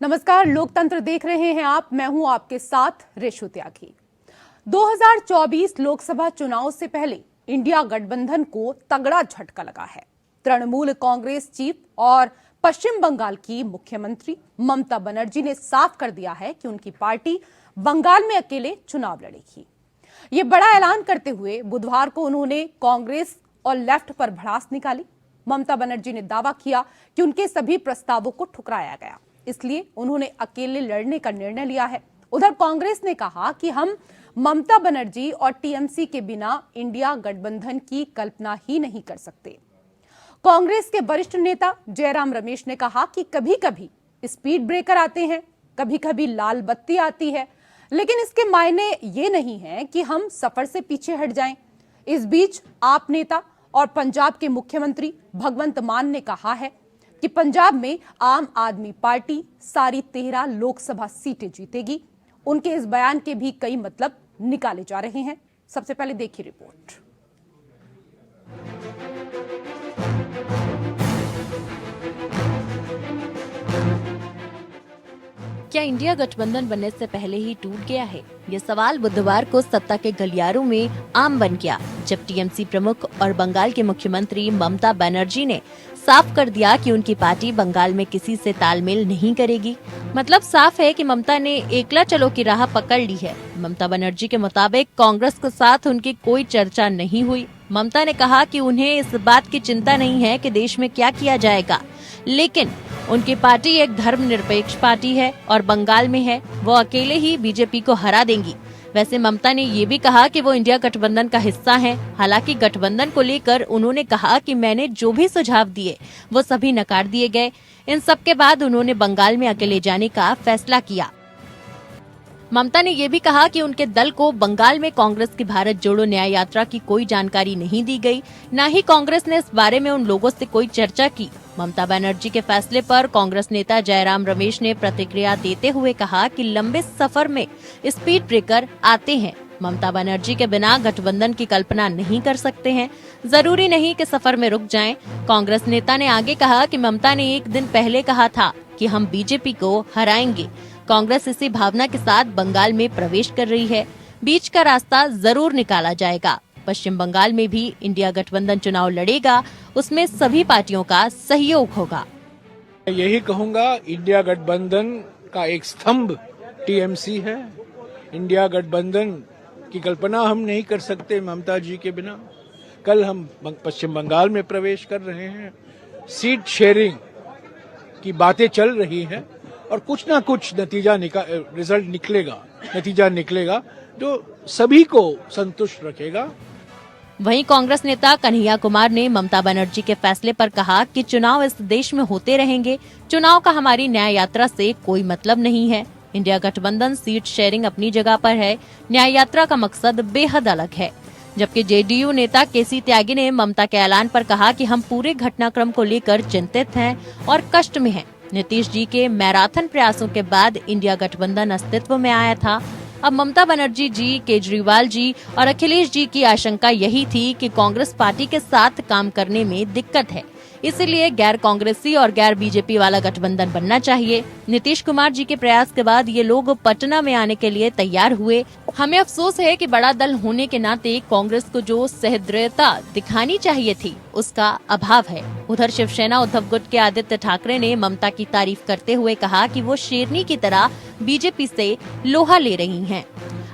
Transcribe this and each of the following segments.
नमस्कार, लोकतंत्र देख रहे हैं आप। मैं हूं आपके साथ रेशु त्यागी। 2024 लोकसभा चुनाव से पहले इंडिया गठबंधन को तगड़ा झटका लगा है। तृणमूल कांग्रेस चीफ और पश्चिम बंगाल की मुख्यमंत्री ममता बनर्जी ने साफ कर दिया है कि उनकी पार्टी बंगाल में अकेले चुनाव लड़ेगी। ये बड़ा ऐलान करते हुए बुधवार को उन्होंने कांग्रेस और लेफ्ट पर भड़ास निकाली। ममता बनर्जी ने दावा किया कि उनके सभी प्रस्तावों को ठुकराया गया, इसलिए उन्होंने अकेले लड़ने का निर्णय लिया है। उधर कांग्रेस ने कहा कि हम ममता बनर्जी और टीएमसी के बिना इंडिया गठबंधन की कल्पना ही नहीं कर सकते। कांग्रेस के वरिष्ठ नेता जयराम रमेश ने कहा कि कभी कभी स्पीड ब्रेकर आते हैं, कभी कभी लाल बत्ती आती है, लेकिन इसके मायने ये नहीं है कि हम सफर से पीछे हट जाएं। इस बीच आप नेता और पंजाब के मुख्यमंत्री भगवंत मान ने कहा है कि पंजाब में आम आदमी पार्टी सारी 13 लोकसभा सीटें जीतेगी। उनके इस बयान के भी कई मतलब निकाले जा रहे हैं। सबसे पहले देखिए रिपोर्ट। क्या इंडिया गठबंधन बनने से पहले ही टूट गया है? ये सवाल बुधवार को सत्ता के गलियारों में आम बन गया, जब टीएमसी प्रमुख और बंगाल के मुख्यमंत्री ममता बनर्जी ने साफ कर दिया कि उनकी पार्टी बंगाल में किसी से तालमेल नहीं करेगी। मतलब साफ है कि ममता ने एकला चलो की राह पकड़ ली है। ममता बनर्जी के मुताबिक कांग्रेस के साथ उनकी कोई चर्चा नहीं हुई। ममता ने कहा कि उन्हें इस बात की चिंता नहीं है कि देश में क्या किया जाएगा, लेकिन उनकी पार्टी एक धर्मनिरपेक्ष पार्टी है और बंगाल में है, वो अकेले ही बीजेपी को हरा देंगी। वैसे ममता ने ये भी कहा कि वो इंडिया गठबंधन का हिस्सा हैं। हालांकि गठबंधन को लेकर उन्होंने कहा कि मैंने जो भी सुझाव दिए वो सभी नकार दिए गए। इन सब के बाद उन्होंने बंगाल में अकेले जाने का फैसला किया। ममता ने ये भी कहा कि उनके दल को बंगाल में कांग्रेस की भारत जोड़ो न्याय यात्रा की कोई जानकारी नहीं दी गई, न ही कांग्रेस ने इस बारे में उन लोगों से कोई चर्चा की। ममता बनर्जी के फैसले पर कांग्रेस नेता जयराम रमेश ने प्रतिक्रिया देते हुए कहा कि लंबे सफर में स्पीड ब्रेकर आते हैं। ममता बनर्जी के बिना गठबंधन की कल्पना नहीं कर सकते हैं, जरूरी नहीं कि सफर में रुक जाएं। कांग्रेस नेता ने आगे कहा कि ममता ने एक दिन पहले कहा था कि हम बीजेपी को हराएंगे। कांग्रेस इसी भावना के साथ बंगाल में प्रवेश कर रही है। बीच का रास्ता जरूर निकाला जाएगा। पश्चिम बंगाल में भी इंडिया गठबंधन चुनाव लड़ेगा, उसमें सभी पार्टियों का सहयोग होगा। यही कहूंगा, इंडिया गठबंधन का एक स्तंभ टीएमसी है। इंडिया गठबंधन की कल्पना हम नहीं कर सकते ममता जी के बिना। कल हम पश्चिम बंगाल में प्रवेश कर रहे हैं। सीट शेयरिंग की बातें चल रही हैं और कुछ ना कुछ रिजल्ट निकलेगा जो सभी को संतुष्ट रखेगा। वहीं कांग्रेस नेता कन्हैया कुमार ने ममता बनर्जी के फैसले पर कहा कि चुनाव इस देश में होते रहेंगे, चुनाव का हमारी न्याय यात्रा से कोई मतलब नहीं है। इंडिया गठबंधन सीट शेयरिंग अपनी जगह पर है, न्याय यात्रा का मकसद बेहद अलग है। जबकि जेडीयू नेता केसी त्यागी ने ममता के ऐलान पर कहा कि हम पूरे घटनाक्रम को लेकर चिंतित हैं और कष्ट में हैं। नीतीश जी के मैराथन प्रयासों के बाद इंडिया गठबंधन अस्तित्व में आया था। अब ममता बनर्जी जी, केजरीवाल जी और अखिलेश जी की आशंका यही थी कि कांग्रेस पार्टी के साथ काम करने में दिक्कत है, इसीलिए गैर कांग्रेसी और गैर बीजेपी वाला गठबंधन बनना चाहिए। नीतीश कुमार जी के प्रयास के बाद ये लोग पटना में आने के लिए तैयार हुए। हमें अफसोस है कि बड़ा दल होने के नाते कांग्रेस को जो सहृदयता दिखानी चाहिए थी उसका अभाव है। उधर शिवसेना उद्धव गुट के आदित्य ठाकरे ने ममता की तारीफ करते हुए कहा कि वो शेरनी की तरह बीजेपी से लोहा ले रही हैं।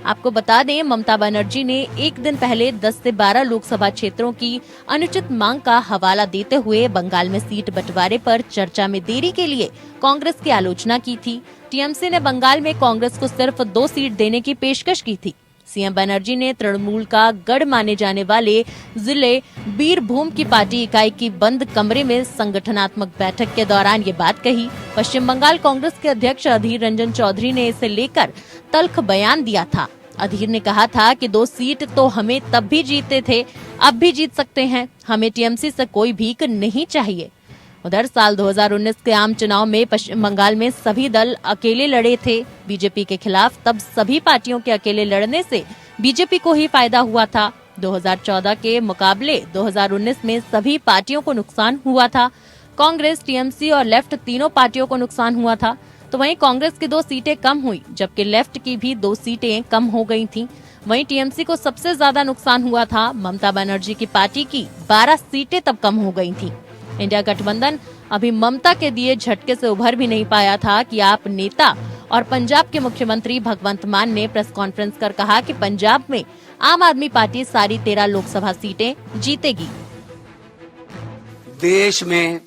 आपको बता दें, ममता बनर्जी ने एक दिन पहले 10 से 12 लोकसभा क्षेत्रों की अनुचित मांग का हवाला देते हुए बंगाल में सीट बंटवारे पर चर्चा में देरी के लिए कांग्रेस की आलोचना की थी। टीएमसी ने बंगाल में कांग्रेस को सिर्फ 2 सीट देने की पेशकश की थी। सीएम बनर्जी ने तृणमूल का गढ़ माने जाने वाले जिले बीरभूम की पार्टी इकाई की बंद कमरे में संगठनात्मक बैठक के दौरान ये बात कही। पश्चिम बंगाल कांग्रेस के अध्यक्ष अधीर रंजन चौधरी ने इसे लेकर तल्ख बयान दिया था। अधीर ने कहा था कि 2 सीट तो हमें तब भी जीते थे, अब भी जीत सकते हैं, हमें टीएमसी से कोई भीख नहीं चाहिए। उधर साल 2019 के आम चुनाव में पश्चिम बंगाल में सभी दल अकेले लड़े थे बीजेपी के खिलाफ। तब सभी पार्टियों के अकेले लड़ने से बीजेपी को ही फायदा हुआ था। 2014 के मुकाबले 2019 में सभी पार्टियों को नुकसान हुआ था। कांग्रेस, टीएमसी और लेफ्ट तीनों पार्टियों को नुकसान हुआ था। तो वहीं कांग्रेस की 2 सीटें कम हुई, जबकि लेफ्ट की भी 2 सीटें कम हो गई थीं। वहीं टीएमसी को सबसे ज्यादा नुकसान हुआ था। ममता बनर्जी की पार्टी की 12 सीटें तब कम हो गई थीं। इंडिया गठबंधन अभी ममता के दिए झटके से उभर भी नहीं पाया था कि आप नेता और पंजाब के मुख्यमंत्री भगवंत मान ने प्रेस कॉन्फ्रेंस कर कहा कि पंजाब में आम आदमी पार्टी सारी 13 लोकसभा सीटें जीतेगी। देश में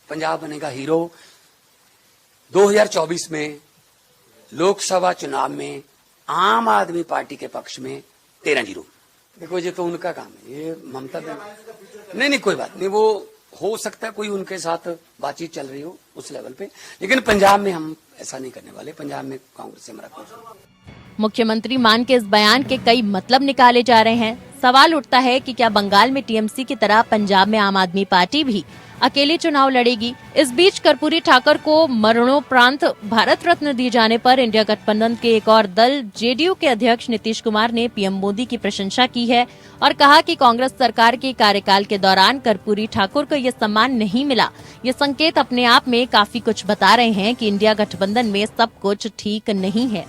पंजाब बनेगा हीरो। 2024 में लोकसभा चुनाव में आम आदमी पार्टी के पक्ष में 13-0। देखो ये तो उनका काम है, ये ममता नहीं कोई बात नहीं, वो हो सकता है कोई उनके साथ बातचीत चल रही हो उस लेवल पे, लेकिन पंजाब में हम ऐसा नहीं करने वाले। पंजाब में कांग्रेस से हमारा कोई। मुख्यमंत्री मान के इस बयान के कई मतलब निकाले जा रहे हैं। सवाल उठता है कि क्या बंगाल में टीएमसी की तरह पंजाब में आम आदमी पार्टी भी अकेले चुनाव लड़ेगी। इस बीच कर्पूरी ठाकुर को मरणोपरांत भारत रत्न दिए जाने पर इंडिया गठबंधन के एक और दल जेडीयू के अध्यक्ष नीतीश कुमार ने पीएम मोदी की प्रशंसा की है और कहा कि कांग्रेस सरकार के कार्यकाल के दौरान कर्पूरी ठाकुर को ये सम्मान नहीं मिला। ये संकेत अपने आप में काफी कुछ बता रहे हैं कि इंडिया गठबंधन में सब कुछ ठीक नहीं है।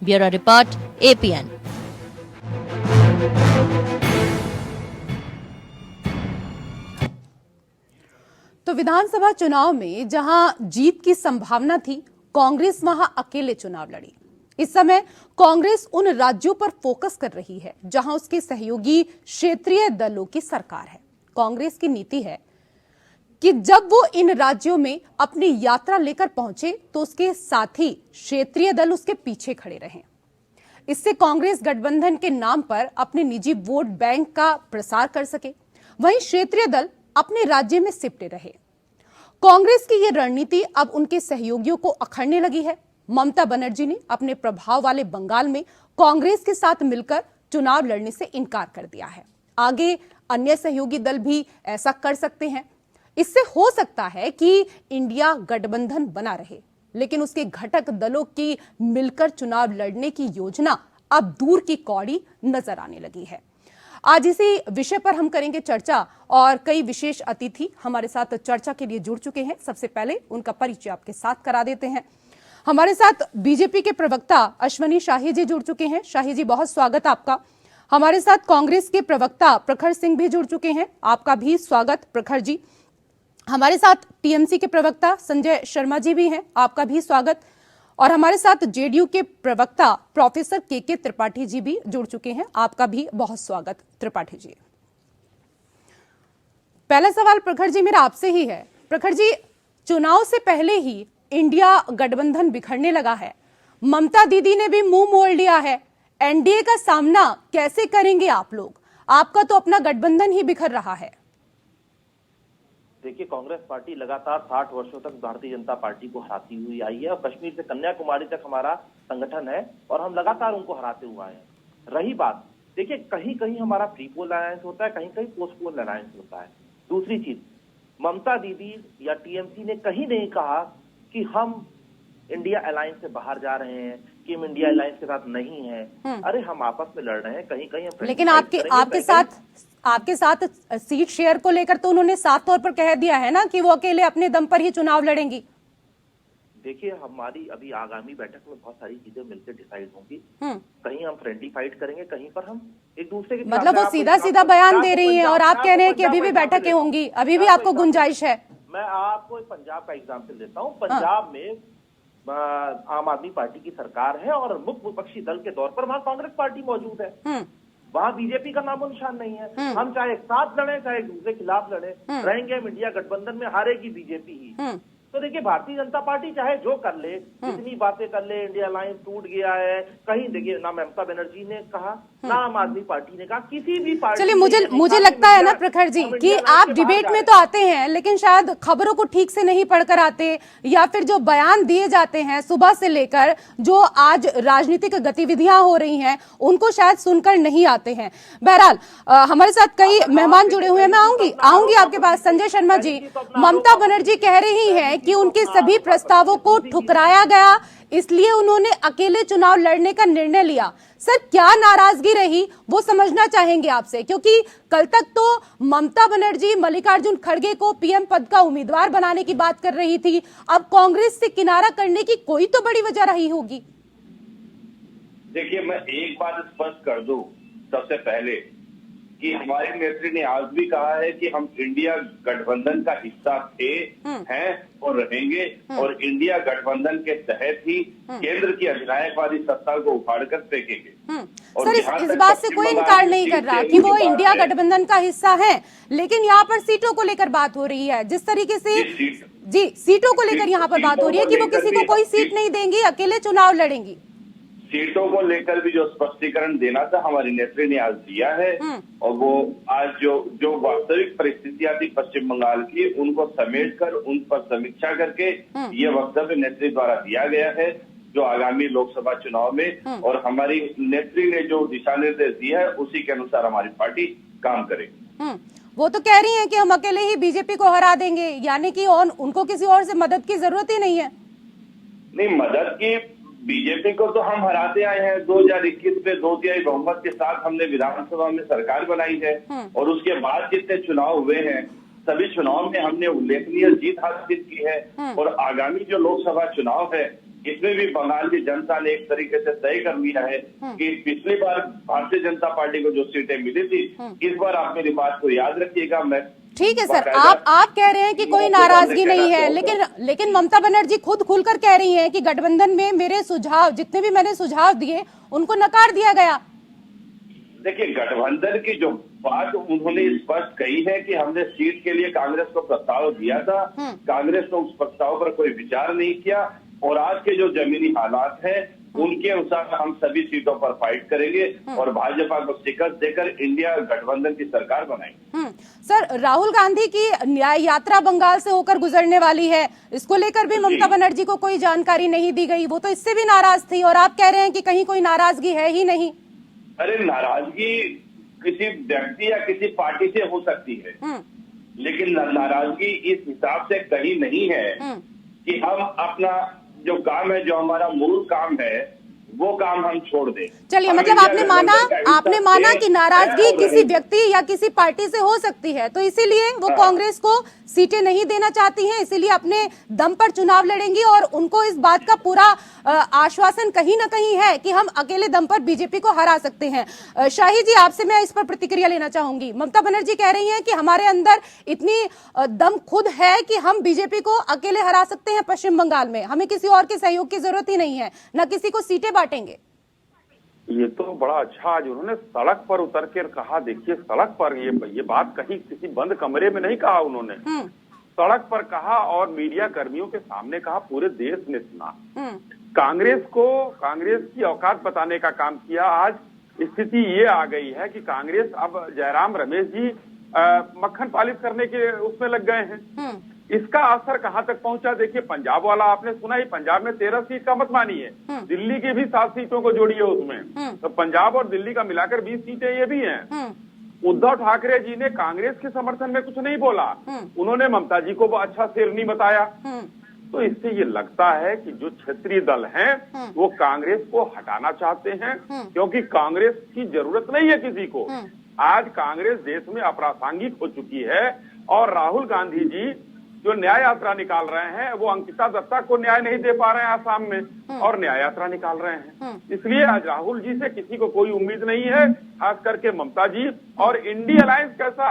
Bureau report, APN. तो विधानसभा चुनाव में जहां जीत की संभावना थी, कांग्रेस वहां अकेले चुनाव लड़ी। इस समय कांग्रेस उन राज्यों पर फोकस कर रही है जहां उसके सहयोगी क्षेत्रीय दलों की सरकार है। कांग्रेस की नीति है कि जब वो इन राज्यों में अपनी यात्रा लेकर पहुंचे तो उसके साथी क्षेत्रीय दल उसके पीछे खड़े रहें। इससे कांग्रेस गठबंधन के नाम पर अपने निजी वोट बैंक का प्रसार कर सके, वहीं क्षेत्रीय दल अपने राज्य में सिमटे रहे। कांग्रेस की यह रणनीति अब उनके सहयोगियों को अखड़ने लगी है। ममता बनर्जी ने अपने प्रभाव वाले बंगाल में कांग्रेस के साथ मिलकर चुनाव लड़ने से इनकार कर दिया है। आगे अन्य सहयोगी दल भी ऐसा कर सकते हैं। इससे हो सकता है कि इंडिया गठबंधन बना रहे, लेकिन उसके घटक दलों की मिलकर चुनाव लड़ने की योजना अब दूर की कौड़ी नजर आने लगी है। आज इसी विषय पर हम करेंगे चर्चा और कई विशेष अतिथि हमारे साथ चर्चा के लिए जुड़ चुके हैं। सबसे पहले उनका परिचय आपके साथ करा देते हैं। हमारे साथ बीजेपी के प्रवक्ता अश्वनी शाही जी जुड़ चुके हैं। शाही जी, बहुत स्वागत आपका। हमारे साथ कांग्रेस के प्रवक्ता प्रखर सिंह भी जुड़ चुके हैं, आपका भी स्वागत प्रखर जी। हमारे साथ टीएमसी के प्रवक्ता संजय शर्मा जी भी हैं, आपका भी स्वागत। और हमारे साथ जेडीयू के प्रवक्ता प्रोफेसर के त्रिपाठी जी भी जुड़ चुके हैं, आपका भी बहुत स्वागत त्रिपाठी जी। पहला सवाल प्रखर जी मेरा आपसे ही है। प्रखर जी, चुनाव से पहले ही इंडिया गठबंधन बिखरने लगा है, ममता दीदी ने भी मुंह मोड़ लिया है। एनडीए का सामना कैसे करेंगे आप लोग? आपका तो अपना गठबंधन ही बिखर रहा है। देखिए, कांग्रेस पार्टी लगातार 60 वर्षों तक भारतीय जनता पार्टी को हराती हुई आई है और कश्मीर से कन्याकुमारी तक हमारा संगठन है और हम लगातार उनको हराते हुए आए हैं। रही बात, देखिए, कहीं कहीं हमारा प्रीपोल अलायंस होता है, कहीं कहीं पोस्टपोल अलायंस होता है। दूसरी चीज, ममता दीदी या टीएमसी ने कहीं नहीं कहा कि हम इंडिया अलायंस से बाहर जा रहे हैं, कि हम इंडिया अलायंस के साथ नहीं है। अरे हम आपस में लड़ रहे हैं, कहीं कहीं हम। लेकिन आपके साथ सीट शेयर को लेकर तो उन्होंने साफ तौर पर कह दिया है ना कि वो अकेले अपने दम पर ही चुनाव लड़ेंगी। देखिए, हमारी अभी आगामी बैठक में बहुत सारी चीजें मिलकर डिसाइड होंगी। कहीं हम फ्रेंडली फाइट करेंगे, कहीं पर हम एक दूसरे के मतलब वो सीधा सीधा बयान दे रही हैं और आप कह रहे हैं कि अभी भी बैठकें होंगी, अभी भी आपको गुंजाइश है। मैं आपको पंजाब का एग्जाम्पल देता हूँ। पंजाब में आम आदमी पार्टी की सरकार है और मुख्य विपक्षी दल के तौर पर वहाँ कांग्रेस पार्टी मौजूद है। वहाँ बीजेपी का नामो निशान नहीं है। हम चाहे एक साथ लड़े, चाहे एक दूसरे के खिलाफ लड़े, रहेंगे हम इंडिया गठबंधन में, हारेगी बीजेपी ही। तो देखिए, भारतीय जनता पार्टी चाहे जो कर ले, जितनी बातें कर ले, इंडिया अलायंस टूट गया है, कहीं देखिए ना ममता बनर्जी ने कहा, ना आम आदमी पार्टी ने कहा, किसी भी पार्टी। चलिए, मुझे लगता है ना प्रखर जी कि आप डिबेट में तो आते हैं, लेकिन शायद खबरों को ठीक से नहीं पढ़कर आते, या फिर जो बयान दिए जाते हैं सुबह से लेकर जो आज राजनीतिक गतिविधियां हो रही हैं उनको शायद सुनकर नहीं आते हैं। बहरहाल हमारे साथ कई मेहमान जुड़े हुए हैं, मैं आऊंगी आपके पास। संजय शर्मा जी, ममता बनर्जी कह रही है कि उनके सभी प्रस्तावों को ठुकराया गया, इसलिए उन्होंने अकेले चुनाव लड़ने का निर्णय लिया। सर, क्या नाराजगी रही वो समझना चाहेंगे आपसे, क्योंकि कल तक तो ममता बनर्जी मल्लिकार्जुन खड़गे को पीएम पद का उम्मीदवार बनाने की बात कर रही थी। अब कांग्रेस से किनारा करने की कोई तो बड़ी वजह रही होगी। देखिए, मैं एक बात स्पष्ट कर दूं सबसे पहले कि हमारे नेत्री ने आज भी कहा है कि हम इंडिया गठबंधन का हिस्सा थे, हैं और रहेंगे, और इंडिया गठबंधन के तहत ही केंद्र की अधिनायकवादी सत्ता को उखाड़ कर फेंकेंगे। सर, इस बात से कोई इनकार नहीं कर रहा कि वो इंडिया गठबंधन का हिस्सा है, लेकिन यहाँ पर सीटों को लेकर बात हो रही है। जिस तरीके से जी सीटों को लेकर यहाँ पर बात हो रही है कि वो किसी को कोई सीट नहीं देंगी, अकेले चुनाव लड़ेंगी। सीटों को लेकर भी जो स्पष्टीकरण देना था हमारी नेत्री ने आज दिया है, और वो आज जो वास्तविक परिस्थितियां थी पश्चिम बंगाल की, उनको समेटकर उन पर समीक्षा करके ये वक्तव्य नेत्री द्वारा दिया गया है जो आगामी लोकसभा चुनाव में, और हमारी नेत्री ने जो दिशा निर्देश दिया है उसी के अनुसार हमारी पार्टी काम करेगी। वो तो कह रही हैं कि हम अकेले ही बीजेपी को हरा देंगे, यानी कि उनको किसी और से मदद की जरूरत ही नहीं है। नहीं, मदद की बीजेपी को तो हम हराते आए हैं। 2021 में 2/3 बहुमत के साथ हमने विधानसभा में सरकार बनाई है, और उसके बाद जितने चुनाव हुए हैं सभी चुनाव में हमने उल्लेखनीय जीत हासिल की है। और आगामी जो लोकसभा चुनाव है इसमें भी बंगाल की जनता ने एक तरीके से तय कर लिया है कि पिछली बार भारतीय जनता पार्टी को जो सीटें मिली थी, इस बार आप मेरी बात को याद रखिएगा। मैं ठीक है सर, आप कह रहे हैं कि कोई नाराजगी नहीं है, लेकिन ममता बनर्जी खुद खुलकर कह रही हैं कि गठबंधन में मेरे सुझाव, जितने भी मैंने सुझाव दिए, उनको नकार दिया गया। देखिए, गठबंधन की जो बात उन्होंने स्पष्ट कही है कि हमने सीट के लिए कांग्रेस को प्रस्ताव दिया था, कांग्रेस ने उस प्रस्ताव पर कोई विचार नहीं किया, और आज के जो जमीनी हालात हैं उनके अनुसार हम सभी सीटों पर फाइट करेंगे और भाजपा को शिकस्त देकर इंडिया गठबंधन की सरकार बनाएंगे। सर, राहुल गांधी की न्याय यात्रा बंगाल से होकर गुजरने वाली है, इसको लेकर भी ममता बनर्जी को कोई जानकारी नहीं दी गई। वो तो इससे भी नाराज थी, और आप कह रहे हैं कि कहीं कोई नाराजगी है ही नहीं। अरे, नाराजगी किसी व्यक्ति या किसी पार्टी से हो सकती है, लेकिन नाराजगी इस हिसाब से कहीं नहीं है कि हम अपना जो काम है, जो हमारा मूल काम है, वो काम हम छोड़ दें। चलिए, मतलब आपने माना कि नाराजगी किसी व्यक्ति या किसी पार्टी से हो सकती है, तो इसीलिए वो कांग्रेस को सीटें नहीं देना चाहती हैं, इसीलिए अपने दम पर चुनाव लड़ेंगी, और उनको इस बात का पूरा आश्वासन कहीं ना कहीं है कि हम अकेले दम पर बीजेपी को हरा सकते हैं। शाही जी, आपसे मैं इस पर प्रतिक्रिया लेना चाहूंगी। ममता बनर्जी कह रही हैं कि हमारे अंदर इतनी दम खुद है कि हम बीजेपी को अकेले हरा सकते हैं पश्चिम बंगाल में, हमें किसी और के सहयोग की जरूरत ही नहीं है, न किसी को सीटें बांटेंगे। ये तो बड़ा अच्छा आज उन्होंने सड़क पर उतर कर कहा। देखिए, सड़क पर ये बात कहीं किसी बंद कमरे में नहीं कहा उन्होंने, सड़क पर कहा और मीडिया कर्मियों के सामने कहा, पूरे देश ने सुना। कांग्रेस की औकात बताने का काम किया। आज स्थिति ये आ गई है कि कांग्रेस अब जयराम रमेश जी मक्खन पालिश करने के उसमें लग गए हैं। इसका असर कहां तक पहुंचा? देखिए, पंजाब वाला आपने सुना ही, पंजाब में 13 सीट का मत मानिए, दिल्ली की भी 7 सीटों को जोड़िए उसमें, तो पंजाब और दिल्ली का मिलाकर 20 सीटें ये भी हैं। उद्धव ठाकरे जी ने कांग्रेस के समर्थन में कुछ नहीं बोला, उन्होंने ममता जी को अच्छा शेरनी बताया। तो इससे ये लगता है कि जो क्षेत्रीय दल हैं वो कांग्रेस को हटाना चाहते हैं, क्योंकि कांग्रेस की जरूरत नहीं है किसी को। आज कांग्रेस देश में अप्रासंगिक हो चुकी है, और राहुल गांधी जी जो न्याय यात्रा निकाल रहे हैं वो अंकिता दत्ता को न्याय नहीं दे पा रहे हैं आसाम में, और न्याय यात्रा निकाल रहे हैं। इसलिए आज राहुल जी से किसी को कोई उम्मीद नहीं है, खास करके ममता जी। और इंडिया अलायंस कैसा,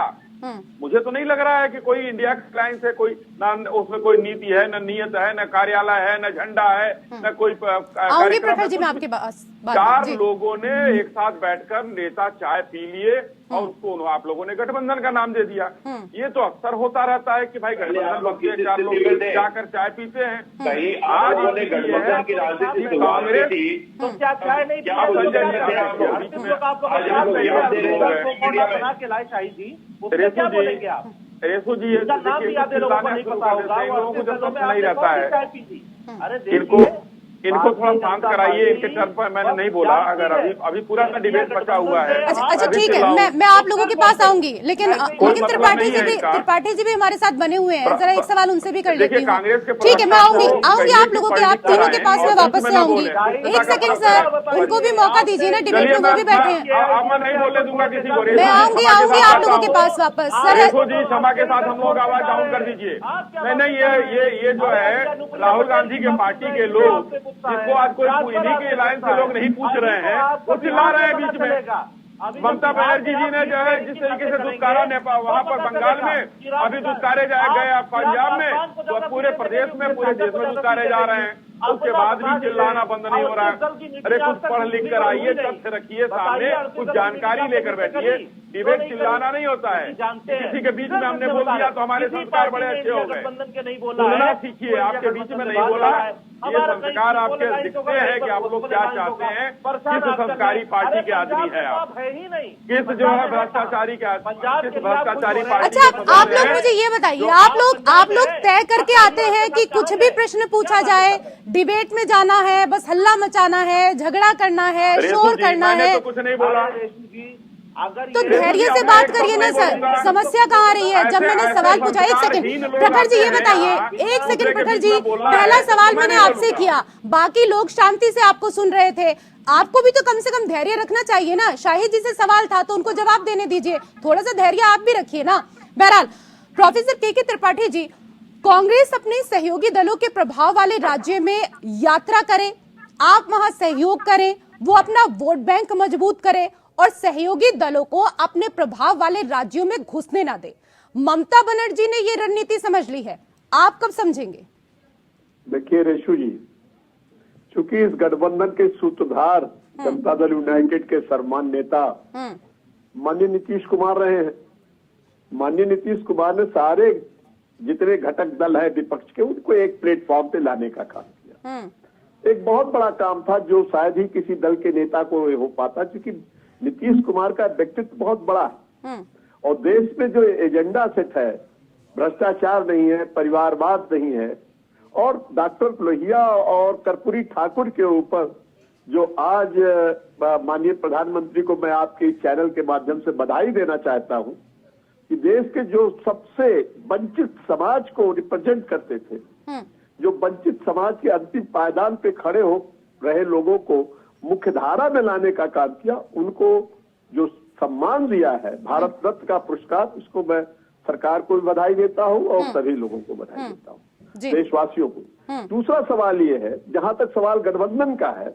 मुझे तो नहीं लग रहा है कि कोई इंडिया अलायंस है, कोई ना उसमें कोई नीति है, न नियत है, न कार्यालय है, न झंडा है, न कोई कार्यक्रम। 4 लोगों ने एक साथ बैठकर नेता चाय पी लिए और उसको आप लोगों ने गठबंधन का नाम दे दिया। ये तो अक्सर होता रहता है कि भाई गठबंधन लोग 4 लोग जाकर चाय पीते हैं। कहीं आज गठबंधन की राजनीति शुरुआत थी तो क्या चाय नहीं क्या बोलेंगे आप? रेसू जी, नाम भी आधे लोगों को नहीं पता होगा, लोगों को जब नहीं रहता है। अरे देखिए, इनको थोड़ा शांत कराइए, इनके टर्म पर मैंने नहीं बोला। अगर अभी पूरा डिबेट बचा हुआ है। अच्छा ठीक है, मैं आप लोगों के पास आऊंगी, लेकिन त्रिपाठी जी भी हमारे साथ बने हुए हैं, जरा एक सवाल उनसे भी कर लेती हूँ। ठीक है, मैं आऊंगी आप लोगों के, आप तीनों के पास में वापस से आऊंगी। एक सेकंड सर, उनको भी मौका दीजिए ना, डिबेट में वो भी बैठे हैं। मैं नहीं बोलने दूंगा किसी को। मैं आऊंगी आप लोगों के पास वापस। सर देखो जी, सभा के साथ हम लोग आवाज डाउन कर दीजिए। नहीं, ये जो है राहुल गांधी के पार्टी के लोग, जिसको आज कोई इन्हीं के अलायंस के लोग नहीं पूछ रहे हैं, वो चिल्ला रहे हैं बीच में। ममता बनर्जी जी ने जो है जिस तरीके से दुत्कारा नेपाल, वहां पर बंगाल में अभी दुत्कारे गए, पंजाब में, तो पूरे प्रदेश में, पूरे देश में दुत्कारे जा रहे हैं। उसके बाद भी चिल्लाना बंद नहीं हो रहा है। अरे कुछ पढ़ लिख कर आइए, तथ्य रखिए सामने, कुछ जानकारी लेकर बैठिए। डिबेट चिल्लाना नहीं होता है। किसी के बीच में हमने बोल दिया तो हमारे संस्कार बड़े अच्छे हो गए। बोलना सीखिए, आपके बीच में नहीं बोला। ये संस्कार आपके दिखते हैं कि आप लोग क्या चाहते हैं, किस संस्कारी पार्टी के आदमी है आप, किस जो है भ्रष्टाचारी के, किस भ्रष्टाचारी पार्टी। अच्छा, आप लोग मुझे ये बताइए, आप लोग तय करके आते हैं कि कुछ भी प्रश्न पूछा जाए, डिबेट में जाना है, बस हल्ला मचाना है, झगड़ा करना है, शोर करना है, तो कुछ नहीं बोला। तो धैर्य से बात करिए ना सर, समस्या कहाँ आ रही है? जब मैंने सवाल पूछा, एक सेकंड प्रखर जी ये बताइए, एक सेकंड प्रखर जी, पहला सवाल मैंने आपसे किया, बाकी लोग शांति से आपको सुन रहे थे, आपको भी तो कम से कम धैर्य रखना चाहिए ना। शाहिद जी से सवाल था तो उनको जवाब देने दीजिए, थोड़ा सा धैर्य आप भी रखिए ना। बहरहाल प्रोफेसर के त्रिपाठी जी, कांग्रेस अपने सहयोगी दलों के प्रभाव वाले राज्य में यात्रा करे, आप वहां सहयोग करें, वो अपना वोट बैंक मजबूत करे और सहयोगी दलों को अपने प्रभाव वाले राज्यों में घुसने ना दे। ममता बनर्जी ने ये रणनीति समझ ली है, आप कब समझेंगे? देखिए रेशु जी, चूंकि इस गठबंधन के सूत्रधार जनता दल यूनाइटेड के सर्वमान्य नेता माननीय नीतीश कुमार रहे हैं। माननीय नीतीश कुमार ने सारे जितने घटक दल है विपक्ष के, उनको एक प्लेटफॉर्म पे लाने का काम किया। एक बहुत बड़ा काम था जो शायद ही किसी दल के नेता को हो पाता, क्योंकि नीतीश कुमार का व्यक्तित्व बहुत बड़ा है और देश में जो एजेंडा सेट है, भ्रष्टाचार नहीं है, परिवारवाद नहीं है, और डॉक्टर लोहिया और कर्पूरी ठाकुर के ऊपर जो आज माननीय प्रधानमंत्री को मैं आपके इस चैनल के माध्यम से बधाई देना चाहता हूं कि देश के जो सबसे वंचित समाज को रिप्रेजेंट करते थे, जो वंचित समाज के अंतिम पायदान पे खड़े हो रहे लोगों को मुख्य धारा में लाने का काम किया, उनको जो सम्मान दिया है भारत रत्न का पुरस्कार, उसको मैं सरकार को भी बधाई देता हूं और सभी लोगों को बधाई देता हूं, देशवासियों को। दूसरा सवाल ये है, जहां तक सवाल गठबंधन का है,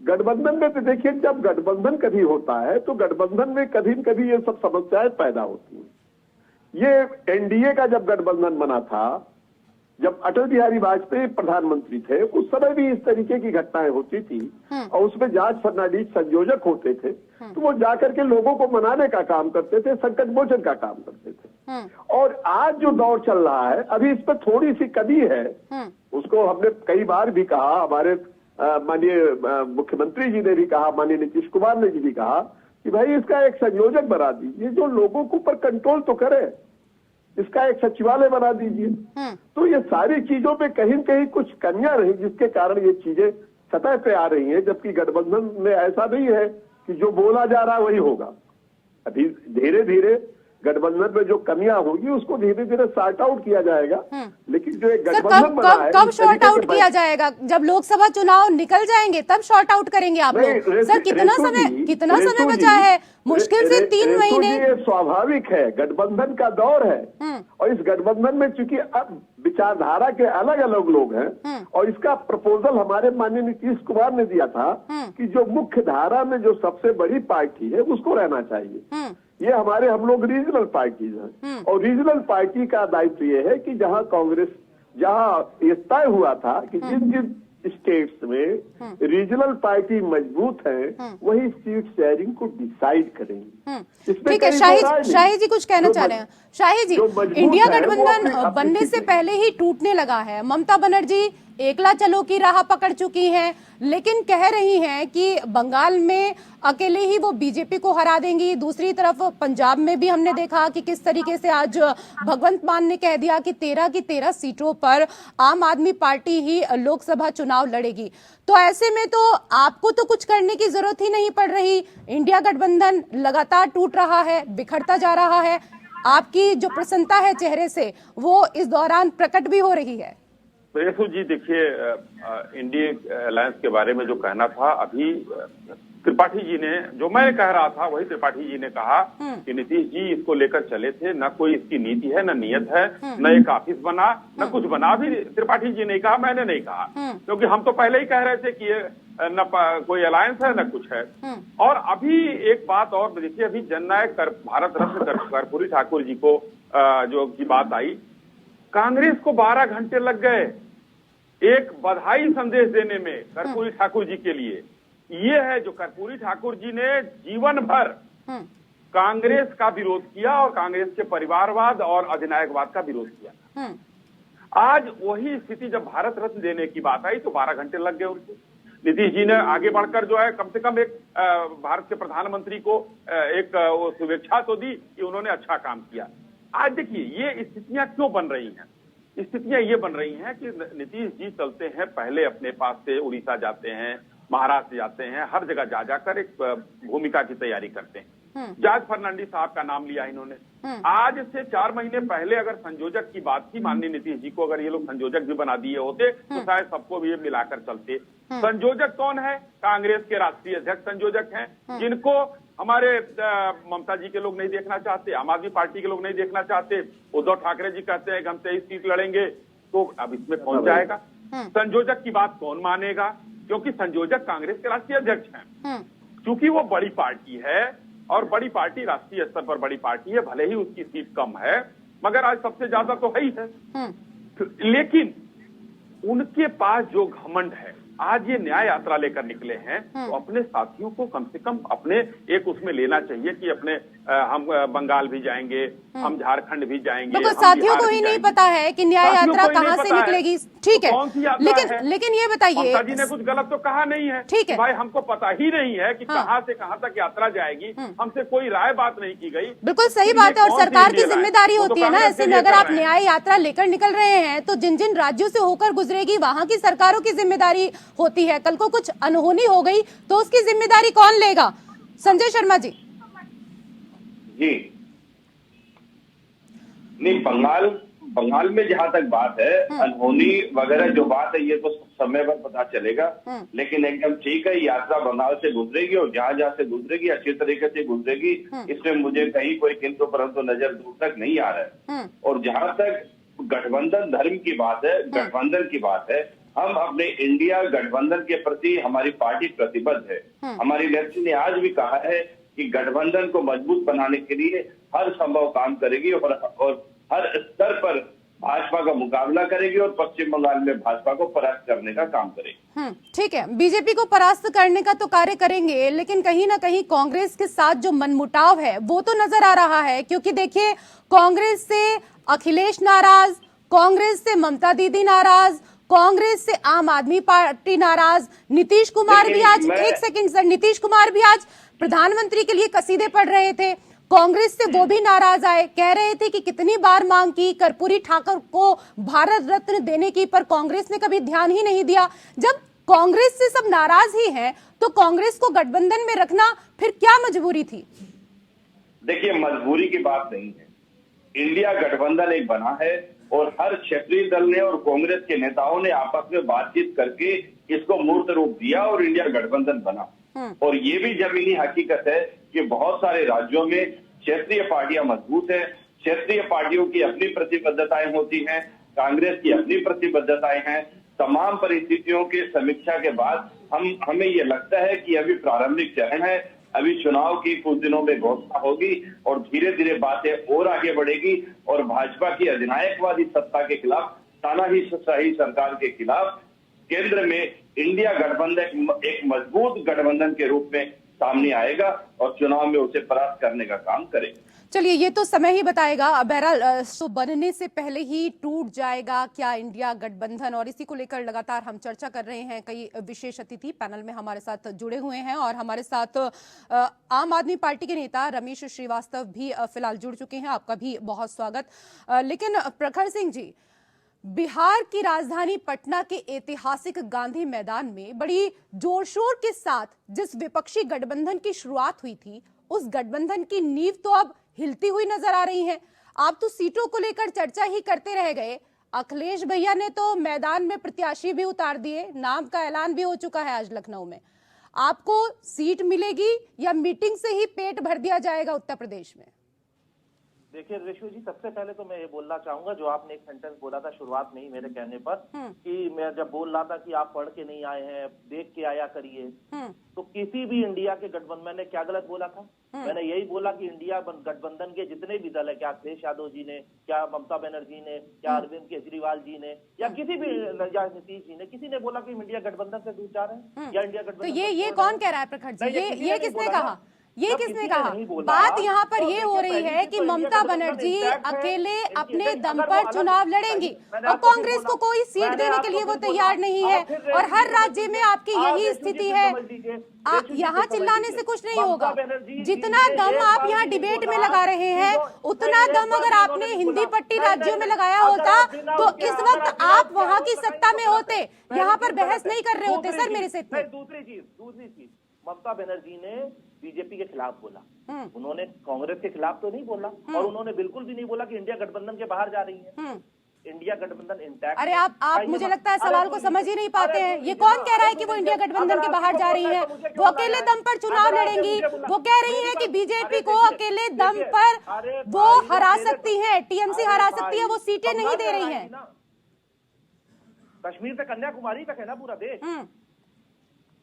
गठबंधन में तो देखिए, जब गठबंधन कभी होता है तो गठबंधन में कभी न कभी ये सब समस्याएं पैदा होती हैं। ये एनडीए का जब गठबंधन बना था, जब अटल बिहारी वाजपेयी प्रधानमंत्री थे, उस समय भी इस तरीके की घटनाएं होती थी और उसमें जॉर्ज फर्नांडिस संयोजक होते थे, तो वो जाकर के लोगों को मनाने का काम करते थे, संकट मोचन का काम करते थे। और आज जो दौर चल रहा है, अभी इस पर थोड़ी सी कमी है, उसको हमने कई बार भी कहा, हमारे माननीय मुख्यमंत्री जी ने भी कहा, माननीय नीतीश कुमार ने भी कहा कि भाई इसका एक संयोजक बना दीजिए जो लोगों के ऊपर कंट्रोल तो करे, इसका एक सचिवालय बना दीजिए। तो ये सारी चीजों पे कहीं न कहीं कुछ कमियां रही, जिसके कारण ये चीजें सतह पे आ रही हैं, जबकि गठबंधन में ऐसा नहीं है कि जो बोला जा रहा है वही होगा। अभी धीरे धीरे गठबंधन में जो कमियां होगी उसको धीरे धीरे सॉर्ट आउट किया जाएगा। लेकिन जो एक गठबंधन बना है, कब सॉर्ट आउट किया जाएगा? जब लोकसभा चुनाव निकल जाएंगे तब सॉर्ट आउट करेंगे आप लोग? सर कितना समय बचा है? मुश्किल से 3 महीने। ये स्वाभाविक है, गठबंधन का दौर है और इस गठबंधन में चूंकि अब विचारधारा के अलग अलग लोग हैं और इसका प्रपोजल हमारे माननीय नीतीश कुमार ने दिया था कि जो मुख्य धारा में जो सबसे बड़ी पार्टी है उसको रहना चाहिए। ये हम लोग रीजनल पार्टीज हैं और रीजनल पार्टी का दायित्व ये है कि जहां कांग्रेस, जहां ये तय हुआ था कि जिन जिन स्टेट्स में रीजनल पार्टी मजबूत है वही सीट शेयरिंग को डिसाइड करेंगी। ठीक है, शाहिद जी कुछ कहना चाह रहे हैं? शाहिद जी, इंडिया गठबंधन बनने से पहले ही टूटने लगा है। ममता बनर्जी एकला चलो की राह पकड़ चुकी हैं, लेकिन कह रही हैं कि बंगाल में अकेले ही वो बीजेपी को हरा देंगी। दूसरी तरफ पंजाब में भी हमने देखा कि किस तरीके से आज भगवंत मान ने कह दिया कि 13 की 13 सीटों पर आम आदमी पार्टी ही लोकसभा चुनाव लड़ेगी। तो ऐसे में तो आपको तो कुछ करने की जरूरत ही नहीं पड़ रही। इंडिया गठबंधन लगातार टूट रहा है, बिखरता जा रहा है। आपकी जो प्रसन्नता है चेहरे से वो इस दौरान प्रकट भी हो रही है। रेशु जी, देखिए, इंडिया अलायंस के बारे में जो कहना था, अभी त्रिपाठी जी ने, जो मैं कह रहा था वही त्रिपाठी जी ने कहा कि नीतीश जी इसको लेकर चले थे, न कोई इसकी नीति है, न नियत है, न एक ऑफिस बना, न कुछ बना। भी त्रिपाठी जी ने कहा, मैंने नहीं कहा, क्योंकि हम तो पहले ही कह रहे थे कि ये न कोई अलायंस है न कुछ है। और अभी एक बात और देखिए, अभी जननायक भारत रत्न कर्पूरी ठाकुर जी को जो की बात आई, कांग्रेस को 12 घंटे लग गए एक बधाई संदेश देने में कर्पूरी ठाकुर जी के लिए। ये है जो कर्पूरी ठाकुर जी ने जीवन भर कांग्रेस का विरोध किया और कांग्रेस के परिवारवाद और अधिनायकवाद का विरोध किया। आज वही स्थिति जब भारत रत्न देने की बात आई तो 12 घंटे लग गए उनको। नीतीश जी ने आगे बढ़कर जो है कम से कम एक भारत के प्रधानमंत्री को एक शुभेच्छा तो दी कि उन्होंने अच्छा काम किया। आज देखिए ये स्थितियां क्यों बन रही हैं। स्थितियां ये बन रही हैं कि नीतीश जी चलते हैं, पहले अपने पास से उड़ीसा जाते हैं, महाराष्ट्र जाते हैं, हर जगह जा जाकर एक भूमिका की तैयारी करते हैं। जॉर्ज फर्नांडिस साहब का नाम लिया इन्होंने। आज से 4 महीने पहले अगर संयोजक की बात थी माननीय नीतीश जी को, अगर ये लोग संयोजक भी बना दिए होते तो शायद सबको भी ये मिलाकर चलते। संयोजक कौन है? कांग्रेस के राष्ट्रीय अध्यक्ष संयोजक हैं, जिनको हमारे ममता जी के लोग नहीं देखना चाहते, आम आदमी पार्टी के लोग नहीं देखना चाहते। उद्धव ठाकरे जी कहते हैं कि हम 23 सीट लड़ेंगे, तो अब इसमें कौन जाएगा? संयोजक की बात कौन मानेगा? क्योंकि संयोजक कांग्रेस के राष्ट्रीय अध्यक्ष हैं। क्योंकि वो बड़ी पार्टी है और बड़ी पार्टी राष्ट्रीय स्तर पर बड़ी पार्टी है, भले ही उसकी सीट कम है मगर आज सबसे ज्यादा तो है ही है। लेकिन उनके पास जो घमंड है, आज ये न्याय यात्रा लेकर निकले हैं तो अपने साथियों को कम से कम अपने एक उसमें लेना चाहिए कि अपने हम बंगाल भी जाएंगे, हम झारखंड भी जाएंगे। तो साथियों को ही नहीं पता है कि न्याय यात्रा कहाँ से निकलेगी। ठीक है, लेकिन ये बताइए, ममता जी ने कुछ गलत तो कहा नहीं है। ठीक है भाई, हमको पता ही नहीं है कि कहाँ से कहाँ तक यात्रा जाएगी, हमसे कोई राय बात नहीं की गई। बिल्कुल सही बात है, और सरकार की जिम्मेदारी होती है ना ऐसे में। अगर आप न्याय यात्रा लेकर निकल रहे हैं तो जिन जिन राज्यों से होकर गुजरेगी वहां की सरकारों की जिम्मेदारी होती है। कल को कुछ अनहोनी हो गई तो उसकी जिम्मेदारी कौन लेगा? संजय शर्मा जी। जी नहीं, बंगाल में जहां तक बात है, अनहोनी वगैरह जो बात है ये तो समय पर पता चलेगा। लेकिन एकदम ठीक है, यात्रा बंगाल से गुजरेगी और जहां जहां से गुजरेगी अच्छी तरीके से गुजरेगी, इसमें मुझे कहीं कोई किंतु परंतु नजर दूर तक नहीं आ रहा है। और जहां तक गठबंधन धर्म की बात है, गठबंधन की बात है, हम अपने इंडिया गठबंधन के प्रति हमारी पार्टी प्रतिबद्ध है। हमारी नेत्री ने आज भी कहा है कि गठबंधन को मजबूत बनाने के लिए हर संभव काम करेगी और हर स्तर पर भाजपा का मुकाबला करेगी और पश्चिम बंगाल में भाजपा को परास्त करने का काम करेगी। ठीक है, बीजेपी को परास्त करने का तो कार्य करेंगे, लेकिन कहीं ना कहीं कांग्रेस के साथ जो मनमुटाव है वो तो नजर आ रहा है। क्योंकि देखिए, कांग्रेस से अखिलेश नाराज, कांग्रेस से ममता दीदी नाराज, कांग्रेस से आम आदमी पार्टी नाराज, नीतीश कुमार भी आज एक सेकंड सर, नीतीश कुमार भी आज प्रधानमंत्री के लिए कसीदे पढ़ रहे थे, कांग्रेस से वो भी नाराज आए, कह रहे थे कि कितनी बार मांग की कर्पूरी ठाकुर को भारत रत्न देने की, पर कांग्रेस ने कभी ध्यान ही नहीं दिया। जब कांग्रेस से सब नाराज ही हैं तो कांग्रेस को गठबंधन में रखना फिर क्या मजबूरी थी? देखिए, मजबूरी की बात नहीं है। इंडिया गठबंधन एक बना है और हर क्षेत्रीय दल ने और कांग्रेस के नेताओं ने आपस में बातचीत करके इसको मूर्त रूप दिया और इंडिया गठबंधन बना। और ये भी जमीनी हकीकत है कि बहुत सारे राज्यों में क्षेत्रीय पार्टियां मजबूत हैं, क्षेत्रीय पार्टियों की अपनी प्रतिबद्धताएं होती हैं, कांग्रेस की अपनी प्रतिबद्धताएं हैं। तमाम परिस्थितियों के समीक्षा के बाद हमें ये लगता है कि अभी प्रारंभिक चरण है, अभी चुनाव की कुछ दिनों में घोषणा होगी और धीरे धीरे बातें और आगे बढ़ेगी और भाजपा की अधिनायकवादी सत्ता के खिलाफ, तानाशाही सरकार के खिलाफ केंद्र में इंडिया गठबंधन एक मजबूत गठबंधन के रूप में सामने आएगा और चुनाव में उसे परास्त करने का काम करेगा। चलिए ये तो समय ही बताएगा। बहरहाल तो बनने से पहले ही टूट जाएगा क्या इंडिया गठबंधन, और इसी को लेकर लगातार हम चर्चा कर रहे हैं। कई विशेष अतिथि पैनल में हमारे साथ जुड़े हुए हैं और हमारे साथ आम आदमी पार्टी के नेता रमेश श्रीवास्तव भी फिलहाल जुड़ चुके हैं। आपका भी बहुत स्वागत। लेकिन प्रखर सिंह जी, बिहार की राजधानी पटना के ऐतिहासिक गांधी मैदान में बड़ी जोर शोर के साथ जिस विपक्षी गठबंधन की शुरुआत हुई थी, उस गठबंधन की नींव तो अब हिलती हुई नजर आ रही है। आप तो सीटों को लेकर चर्चा ही करते रह गए। अखिलेश भैया ने तो मैदान में प्रत्याशी भी उतार दिए, नाम का ऐलान भी हो चुका है आज लखनऊ में। आपको सीट मिलेगी या मीटिंग से ही पेट भर दिया जाएगा उत्तर प्रदेश में? देखिए ऋषु जी, सबसे पहले तो मैं ये बोलना चाहूंगा, जो आपने एक सेंटेंस बोला था शुरुआत में ही मेरे कहने पर, कि मैं जब बोल रहा था कि आप पढ़ के नहीं आए हैं, देख के आया करिए, तो किसी भी इंडिया के गठबंधन, मैंने क्या गलत बोला था? मैंने यही बोला कि इंडिया गठबंधन के जितने भी दल है, क्या अखिलेश यादव जी ने, क्या ममता बनर्जी ने, क्या अरविंद केजरीवाल जी ने, या किसी भी, या नीतीश जी ने, किसी ने बोला कि इंडिया गठबंधन से दूर जा रहे हैं या इंडिया गठबंधन? तो ये कौन कह रहा है प्रखर जी? ये किसने कहा? ये किसने कहा? बात यहाँ पर ये हो रही है कि ममता बनर्जी अकेले अपने दम पर चुनाव लड़ेंगी और कांग्रेस को कोई सीट देने के लिए वो तैयार नहीं है, और हर राज्य में आपकी यही स्थिति है। यहाँ चिल्लाने से कुछ नहीं होगा। जितना दम आप यहाँ डिबेट में लगा रहे हैं, उतना दम अगर आपने हिंदी पट्टी राज्यों में लगाया होता तो इस वक्त आप वहाँ की सत्ता में होते, यहाँ पर बहस नहीं कर रहे होते। सर मेरे से दूसरी चीज, ममता बनर्जी ने बीजेपी के खिलाफ बोला, उन्होंने कांग्रेस के खिलाफ तो नहीं बोला, और उन्होंने बिल्कुल भी नहीं बोला कि इंडिया गठबंधन के बाहर जा रही है। इंडिया गठबंधन इंटैक्ट। अरे आप मुझे लगता है सवाल को समझ ही नहीं पाते हैं। ये कौन कह रहा है कि वो इंडिया गठबंधन के बाहर जा रही है? वो अकेले दम पर चुनाव लड़ेंगी। वो कह रही है कि बीजेपी को अकेले दम पर वो हरा सकती है, टीएमसी हरा सकती है, वो सीटें नहीं दे रही है। कश्मीर से कन्याकुमारी तक है ना पूरा देश।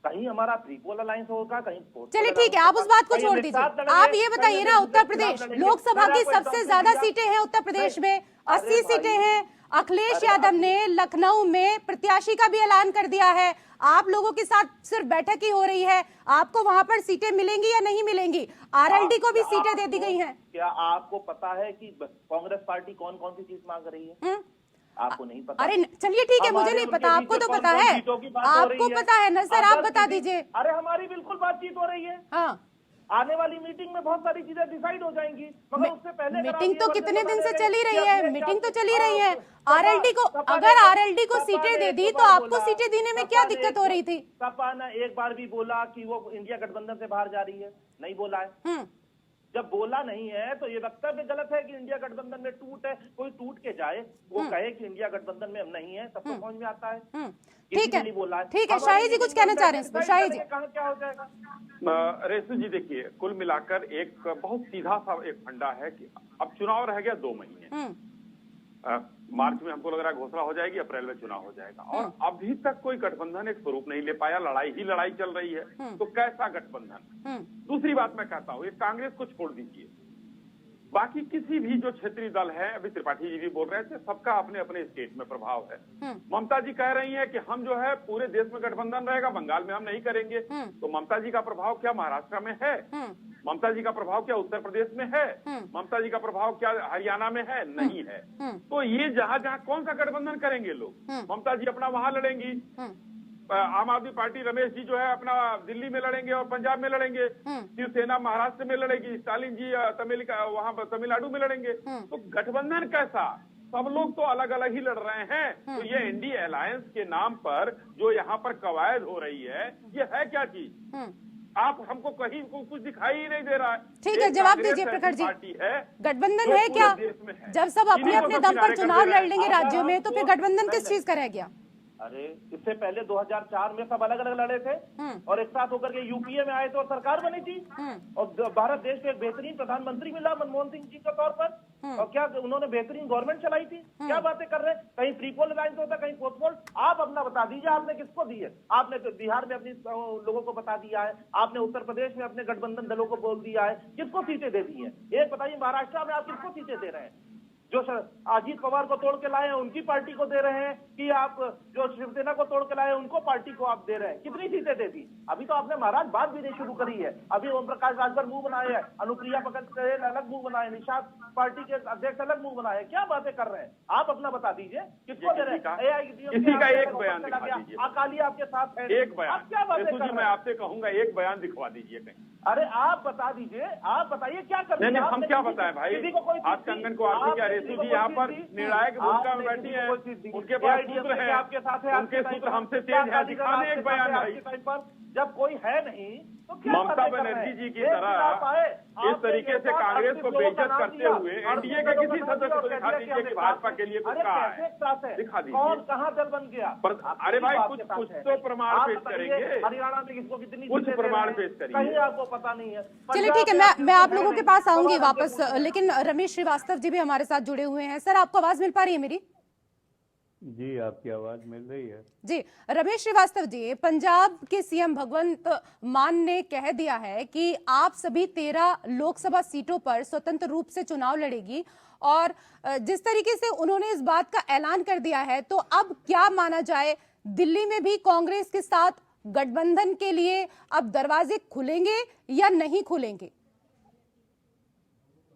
कहीं हमारा ट्रिपल अलायंस होगा, कहीं। चलिए ठीक है, आप उस बात को छोड़ दीजिए। आप ये बताइए ना, उत्तर प्रदेश लोकसभा की सबसे ज्यादा सीटें हैं उत्तर प्रदेश में, 80 सीटें हैं। अखिलेश यादव ने लखनऊ में प्रत्याशी का भी ऐलान कर दिया है। आप लोगों के साथ सिर्फ बैठक ही हो रही है। आपको वहां पर सीटें मिलेंगी या नहीं मिलेंगी? आरएलडी को भी सीटें दे दी गई हैं। क्या आपको पता है कि कांग्रेस पार्टी कौन कौन सी चीज मांग रही है? आपको नहीं पता? अरे चलिए ठीक है, मुझे नहीं पता, आपको तो पता है, आपको पता है ना सर, आप बता दीजिए। अरे हमारी बिल्कुल बातचीत हो रही है। हाँ, आने वाली मीटिंग में बहुत सारी चीजें डिसाइड हो जाएंगी, मगर उससे पहले मीटिंग तो कितने दिन से चली रही है, मीटिंग तो चली रही है। आरएलडी को, अगर आरएलडी को सीटें दे दी तो आपको सीटें देने में क्या दिक्कत हो रही थी? सपा ने एक बार भी बोला कि वो इंडिया गठबंधन से बाहर जा रही है? नहीं बोला है। जब बोला नहीं है तो ये वक्तव्य गलत है कि इंडिया गठबंधन में टूट है। कोई टूट के जाए, वो कहे कि इंडिया गठबंधन में हम नहीं है, सबको समझ में आता है। ठीक है, ठीक है। शाही जी कुछ कहना चाह रहे हैं? शाही जी, क्या हो जाएगा? रेशु जी, देखिए, कुल मिलाकर एक बहुत सीधा सा एक फंडा है कि अब चुनाव रह गया 2 महीने। मार्च में हमको लग रहा है घोषणा हो जाएगी, अप्रैल में चुनाव हो जाएगा, और अभी तक कोई गठबंधन एक स्वरूप नहीं ले पाया। लड़ाई ही लड़ाई चल रही है, तो कैसा गठबंधन? दूसरी बात मैं कहता हूँ, ये कांग्रेस को छोड़ दीजिए, बाकी किसी भी जो क्षेत्रीय दल है, अभी त्रिपाठी जी भी बोल रहे थे, सबका अपने अपने स्टेट में प्रभाव है। ममता जी कह रही है कि हम जो है पूरे देश में गठबंधन रहेगा, बंगाल में हम नहीं करेंगे। तो ममता जी का प्रभाव क्या महाराष्ट्र में है? ममता जी का प्रभाव क्या उत्तर प्रदेश में है? ममता जी का प्रभाव क्या हरियाणा में है? नहीं है। तो ये जहां जहां कौन सा गठबंधन करेंगे लोग? ममता जी अपना वहां लड़ेंगी, आम आदमी पार्टी रमेश जी जो है अपना दिल्ली में लड़ेंगे और पंजाब में लड़ेंगे, शिवसेना महाराष्ट्र में लड़ेगी, स्टालिन जी वहां तमिलनाडु में लड़ेंगे। तो गठबंधन कैसा? सब लोग तो अलग अलग ही लड़ रहे हैं। तो ये इंडिया अलायंस के नाम पर जो यहाँ पर कवायद हो रही है, ये है क्या चीज? आप हमको कहीं कुछ दिखाई ही नहीं दे रहा है। ठीक है, जवाब दीजिए प्रखर जी। पार्टी है, गठबंधन है क्या? जब सब अपने अपने दम पर चुनाव लड़ लेंगे राज्यों में, तो फिर गठबंधन किस चीज का रह गया? अरे इससे पहले 2004 में सब अलग अलग लड़े थे और एक साथ होकर के यूपीए में आए थे और सरकार बनी थी, और भारत देश को एक बेहतरीन प्रधानमंत्री मिला मनमोहन सिंह जी के तौर पर, और क्या उन्होंने बेहतरीन गवर्नमेंट चलाई थी? क्या बातें कर रहे हैं? कहीं प्रीपोल अलायंस होता, कहीं पोस्टपोल। आप अपना बता दीजिए, आपने किसको दी है? आपने तो बिहार में अपनी लोगों को बता दिया है, आपने उत्तर प्रदेश में अपने गठबंधन दलों को बोल दिया है, किसको सीटें दे दी है? एक बताइए, महाराष्ट्र में आप किसको सीटें दे रहे हैं? जो अजीत पवार को तोड़ के लाए हैं उनकी पार्टी को दे रहे हैं, कि आप जो शिवसेना को तोड़ के लाए हैं उनको पार्टी को आप दे रहे हैं? कितनी सीटें दे दी? अभी तो आपने महाराज बात भी नहीं शुरू करी है। अभी ओम प्रकाश राजभर मुंह बनाए हैं, अनुप्रिया पटेल अलग मुंह बनाए, निषाद पार्टी के अध्यक्ष अलग मुंह बनाए, क्या बातें कर रहे हैं आप? अपना बता दीजिए किसको दे रहे हैं? किसी का एक बयान दिखा दीजिए। अकाली आपके साथ है, एक बयान, आप क्या बातें कर रहे हैं? मैं आपसे कहूंगा एक बयान दिखवा दीजिए कहीं। अरे आप बता दीजिए, आप बताइए क्या कर रहे हैं? नहीं, हम क्या बताएं भाई? आज कंगन को आप क्या रेशू जी यहाँ पर निर्णायक भूमिका में बैठी है, उनके पास सूत्र है, आपके साथ है, उनके सूत्र हमसे तेज है, दिखा दें एक बयान भाई। जब कोई है नहीं तो क्या ममता बनर्जी जी की तरह इस तरीके से कांग्रेस को बेइज्जत करते हुए एनडीए के किसी सदस्य को दिखा दीजिए कि भाजपा के लिए कुछ कहा है, दिखा दीजिए। कौन कहाँ दल बन गया? अरे भाई कुछ तो प्रमाण पेश करेंगे, हरियाणा में किसको कितनी कुछ प्रमाण पेश करिए। कहीं आपको पता नहीं है। चलिए ठीक है, मैं आप लोगों के पास आऊंगी वापस, लेकिन रमेश श्रीवास्तव जी भी हमारे साथ जुड़े हुए हैं। सर, आपको आवाज मिल पा रही है मेरी? जी, आपकी आवाज मिल रही है। जी, रमेश श्रीवास्तव जी, पंजाब के सीएम भगवंत मान ने कह दिया है कि आप सभी 13 लोकसभा सीटों पर स्वतंत्र रूप से चुनाव लड़ेगी, और जिस तरीके से उन्होंने इस बात का ऐलान कर दिया है, तो अब क्या माना जाए, दिल्ली में भी कांग्रेस के साथ गठबंधन के लिए अब दरवाजे खुलेंगे या नहीं खुलेंगे?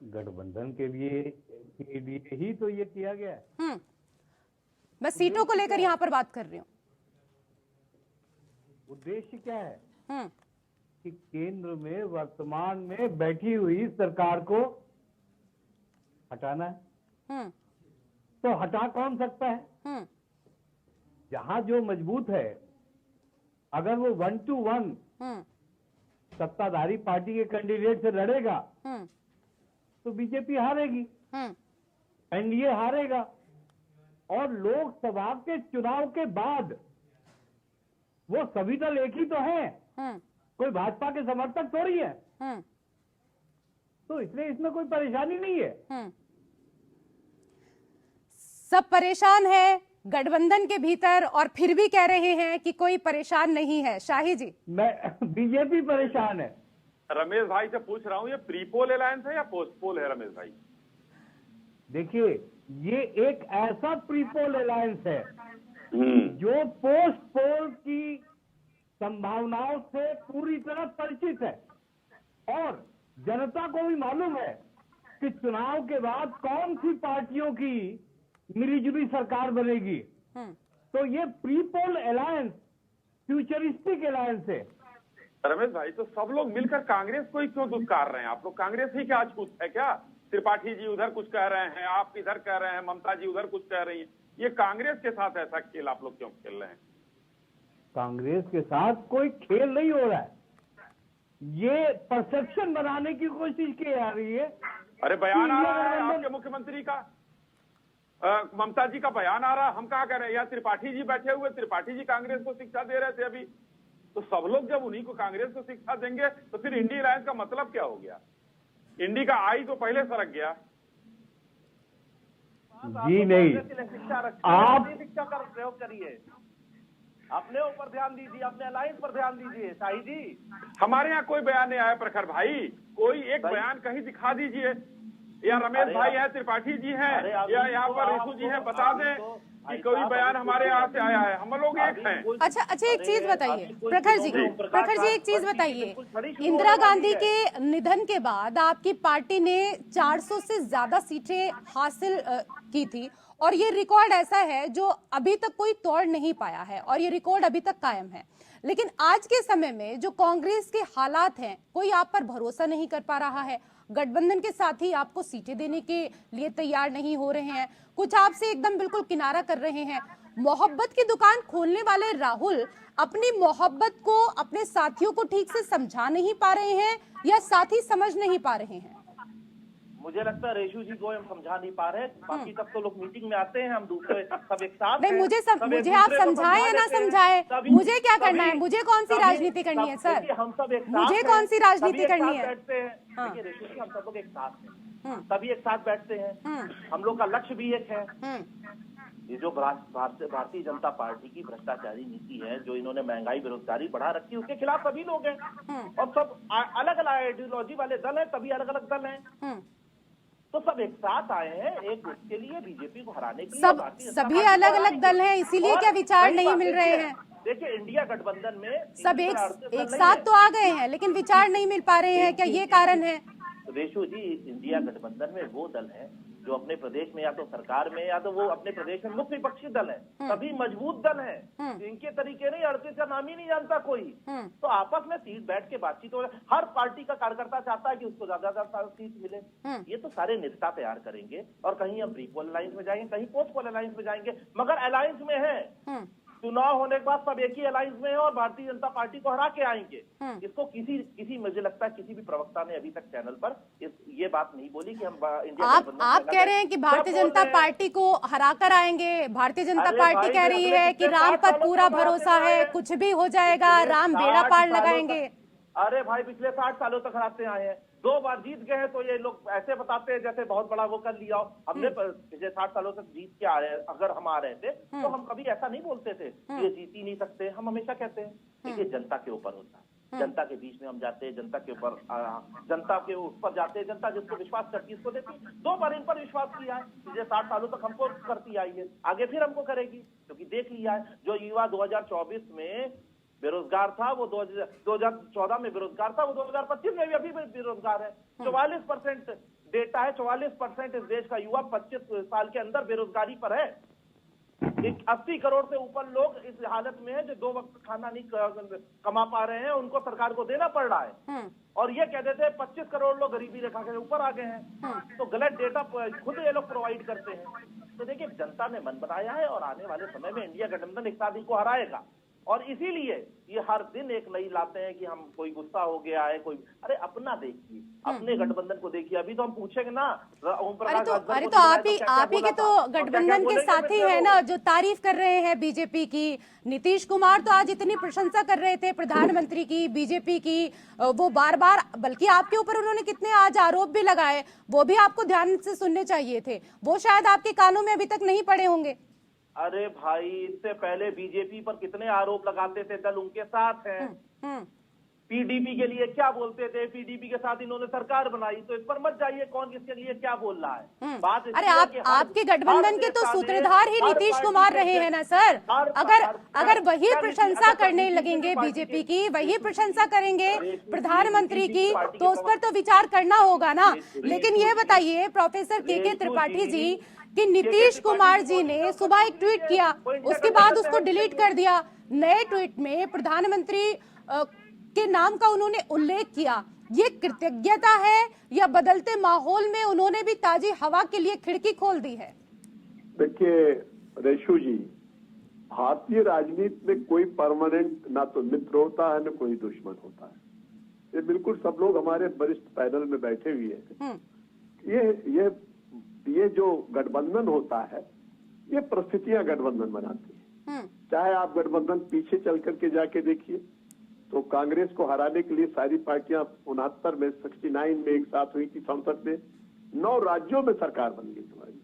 गठबंधन के लिए ही तो ये किया गया है। मैं सीटों को लेकर यहाँ पर बात कर रही हूँ। उद्देश्य क्या है कि केंद्र में वर्तमान में बैठी हुई सरकार को हटाना है। तो हटा कौन सकता है? जहां जो मजबूत है, अगर वो 1 to 1 सत्ताधारी पार्टी के कैंडिडेट से लड़ेगा तो बीजेपी हारेगी, एनडीए हारेगा, और लोकसभा के चुनाव के बाद वो सभी दल एक ही तो हैं, कोई भाजपा के समर्थक थोड़ी है। तो इसलिए इसमें कोई परेशानी नहीं है। सब परेशान है गठबंधन के भीतर, और फिर भी कह रहे हैं कि कोई परेशान नहीं है। शाही जी, बीजेपी परेशान है। रमेश भाई से पूछ रहा हूँ, ये प्रीपोल अलायंस है या पोस्ट पोल है? रमेश भाई देखिए, ये एक ऐसा प्रीपोल अलायंस है जो पोस्ट पोल की संभावनाओं से पूरी तरह परिचित है, और जनता को भी मालूम है कि चुनाव के बाद कौन सी पार्टियों की मिलीजुली सरकार बनेगी। तो ये प्रीपोल अलायंस फ्यूचरिस्टिक अलायंस है। रमेश भाई, तो सब लोग मिलकर कांग्रेस को ही क्यों दुत्कार रहे हैं? आप लोग कांग्रेस ही क्या छूत है क्या? त्रिपाठी जी उधर कुछ कह रहे हैं, आप इधर कह रहे हैं, ममता जी उधर कुछ कह रही हैं। ये कांग्रेस के साथ ऐसा खेल आप लोग क्यों खेल रहे हैं? कांग्रेस के साथ कोई खेल नहीं हो रहा है, ये परसेप्शन बनाने की कोशिश की जा रही है। अरे बयान आ रहा है आपके मुख्यमंत्री का, ममता जी का बयान आ रहा है, हम कहाँ कह रहे हैं? या त्रिपाठी जी बैठे हुए, त्रिपाठी जी कांग्रेस को शिक्षा दे रहे थे अभी। तो सब लोग जब उन्हीं को कांग्रेस को शिक्षा देंगे तो फिर इंडी अलायंस का मतलब क्या हो गया? इंडी का आई तो पहले सरक गया। जी नहीं, आप शिक्षा का प्रयोग करिए, अपने ऊपर ध्यान दीजिए, अपने अलायंस पर ध्यान दीजिए। शाही जी, हमारे यहाँ कोई बयान नहीं आया प्रखर भाई, कोई एक बयान कहीं दिखा दीजिए, या रमेश भाई हैं, त्रिपाठी जी हैं, या यहाँ पर रेशू जी हैं, बता दें कि कोई बयान हमारे यहाँ से आया है। हम लोग एक हैं। अच्छा, एक चीज बताइए प्रखर जी, एक चीज बताइए, इंदिरा गांधी के निधन के बाद आपकी पार्टी ने 400 से ज्यादा सीटें हासिल की थी, और ये रिकॉर्ड ऐसा है जो अभी तक कोई तोड़ नहीं पाया है, और ये रिकॉर्ड अभी तक कायम है। लेकिन आज के समय में जो कांग्रेस के हालात हैं, कोई आप पर भरोसा नहीं कर पा रहा है, गठबंधन के साथ ही आपको सीटें देने के लिए तैयार नहीं हो रहे हैं, कुछ आपसे एकदम बिल्कुल किनारा कर रहे हैं। मोहब्बत की दुकान खोलने वाले राहुल अपनी मोहब्बत को अपने साथियों को ठीक से समझा नहीं पा रहे हैं, या साथी समझ नहीं पा रहे हैं? मुझे लगता है रेशू जी को हम समझा नहीं पा रहे, बाकी सब तो लोग मीटिंग में आते हैं, हम दूसरे सब एक साथ नहीं, मुझे आप समझाएं या ना समझाएं, मुझे क्या करना है? मुझे कौन सी राजनीति करनी है सर? हम सब एक मुझे कौन सी राजनीति करनी है? बैठते हैं, देखिए रेशू जी, हम सब लोग एक साथ हैं, सभी एक साथ बैठते हैं, हम लोग का लक्ष्य भी एक है। ये जो भारतीय जनता पार्टी की भ्रष्टाचारी नीति है, जो इन्होंने महंगाई बेरोजगारी बढ़ा रखी है, उसके खिलाफ सभी लोग हैं, और सब अलग अलग आइडियोलॉजी वाले दल हैं, सभी अलग अलग दल हैं। तो सब एक साथ आए हैं एक उसके लिए, बीजेपी को हराने के लिए। सब भारतीय जनता सभी पार्टी को अलग हराने अलग के दल लिए। हैं, इसीलिए और क्या विचार वही नहीं बात मिल रहे देखिए, हैं? देखिए इंडिया गठबंधन में सब इंडिया एक गठबंधन नहीं साथ है। तो आ गए हैं, लेकिन विचार नहीं मिल पा रहे हैं, क्या ये कारण है? रेशु जी, इंडिया गठबंधन में वो दल है जो अपने प्रदेश में या तो सरकार में या तो वो अपने प्रदेश में मुख्य विपक्षी दल है, सभी मजबूत दल है। इनके तरीके नहीं, 38 का नाम ही नहीं जानता कोई। तो आपस में सीट बैठ के बातचीत हो, हर पार्टी का कार्यकर्ता चाहता है कि उसको ज्यादा सीट मिले। ये तो सारे नेता तैयार करेंगे और कहीं हम प्री पोल अलायंस में जाएंगे, कहीं पोस्ट पोल अलायंस में जाएंगे, मगर अलायंस में है। चुनाव होने के बाद सब एक ही अलायंस में है और भारतीय जनता पार्टी को हरा के आएंगे। इसको किसी मुझे लगता है किसी भी प्रवक्ता ने अभी तक चैनल पर ये बात नहीं बोली कि हम इंडिया गठबंधन आप कह रहे हैं कि भारतीय जनता पार्टी को हरा कर आएंगे। भारतीय जनता पार्टी कह रही है कि राम पर पूरा भरोसा है, कुछ भी हो जाएगा, राम बेड़ा पार लगाएंगे। अरे भाई, पिछले 60 सालों तक हराते आए हैं, 2 बार जीत गए हैं, तो ये लोग ऐसे बताते हैं जैसे बहुत बड़ा वो कर लिया हो। हमने पिछले 60 सालों तक जीत के आ रहे हैं, अगर हम आ रहे थे तो हम कभी ऐसा नहीं बोलते थे ये जीत ही नहीं सकते। हम हमेशा कहते हैं देखिए जनता के ऊपर होता है, जनता के बीच में हम जाते हैं, जनता के ऊपर जाते हैं, जनता जिसको विश्वास करती है उसको देती है। 2 बार इन पर विश्वास किया है, पिछले 60 सालों तक हमको करती आई है, आगे फिर हमको करेगी, क्योंकि देख लिया है जो युवा 2024 में बेरोजगार था वो 2014 में बेरोजगार था, वो 2025 में भी अभी बेरोजगार है। 44% डेटा है, 44% इस देश का युवा 25 साल के अंदर बेरोजगारी पर है। 80 करोड़ से ऊपर लोग इस हालत में है जो 2 वक्त खाना नहीं कमा पा रहे हैं, उनको सरकार को देना पड़ रहा है। और ये कहते थे 25 करोड़ लोग गरीबी रेखा के ऊपर आ गए हैं। तो गलत डेटा खुद ये लोग प्रोवाइड करते हैं। तो देखिए जनता ने मन बनाया है और आने वाले समय में इंडिया गठबंधन एक साथ इनको हराएगा। और इसीलिए ये हर दिन एक नई लाते हैं कि हम कोई गुस्सा हो गया है, कोई अरे अपना देखिए, अपने गठबंधन को देखिए। अभी तो हम पूछेंगे ना ओम प्रकाश अरे तो आप ही के तो गठबंधन के साथी है ना जो तारीफ कर रहे हैं बीजेपी की। नीतीश कुमार तो आज इतनी प्रशंसा कर रहे थे प्रधानमंत्री की, बीजेपी की, वो बार बार, बल्कि आपके ऊपर उन्होंने कितने आज आरोप भी लगाए, वो भी आपको ध्यान से सुनने चाहिए थे, वो शायद आपके कानों में अभी तक नहीं पड़े होंगे। अरे भाई, इससे पहले बीजेपी पर कितने आरोप लगाते थे, दल उनके साथ है। पीडीपी के लिए क्या बोलते थे, पीडीपी के साथ इन्होंने सरकार बनाई, तो इस पर मत जाइए कौन किसके लिए क्या बोल रहा है। बात अरे आपके गठबंधन के तो सूत्रधार ही नीतीश कुमार रहे हैं ना सर। अगर वही प्रशंसा करने लगेंगे बीजेपी की, वही प्रशंसा करेंगे प्रधानमंत्री की, तो उस पर तो विचार करना होगा ना। लेकिन ये बताइए प्रोफेसर के त्रिपाठी जी कि नीतीश कुमार जी ने सुबह एक ट्वीट किया, उसके बाद उसको डिलीट कर दिया। नए ट्वीट में प्रधानमंत्री के नाम का उन्होंने उल्लेख किया। ये कृतज्ञता है या बदलते माहौल में उन्होंने भी ताजी हवा के लिए खिड़की खोल दी है? देखिए रेशु जी, भारतीय राजनीति में कोई परमानेंट ना तो मित्र होता है ना कोई दुश्मन होता है। ये बिल्कुल सब लोग हमारे वरिष्ठ पैनल में बैठे हुए हैं। ये जो गठबंधन होता है ये परिस्थितियां गठबंधन बनाती है। चाहे आप गठबंधन पीछे चल करके जाके देखिए तो कांग्रेस को हराने के लिए सारी पार्टियां 69 में 69 में एक साथ हुई थी संसद में, 9 राज्यों में सरकार बन गई हमारी।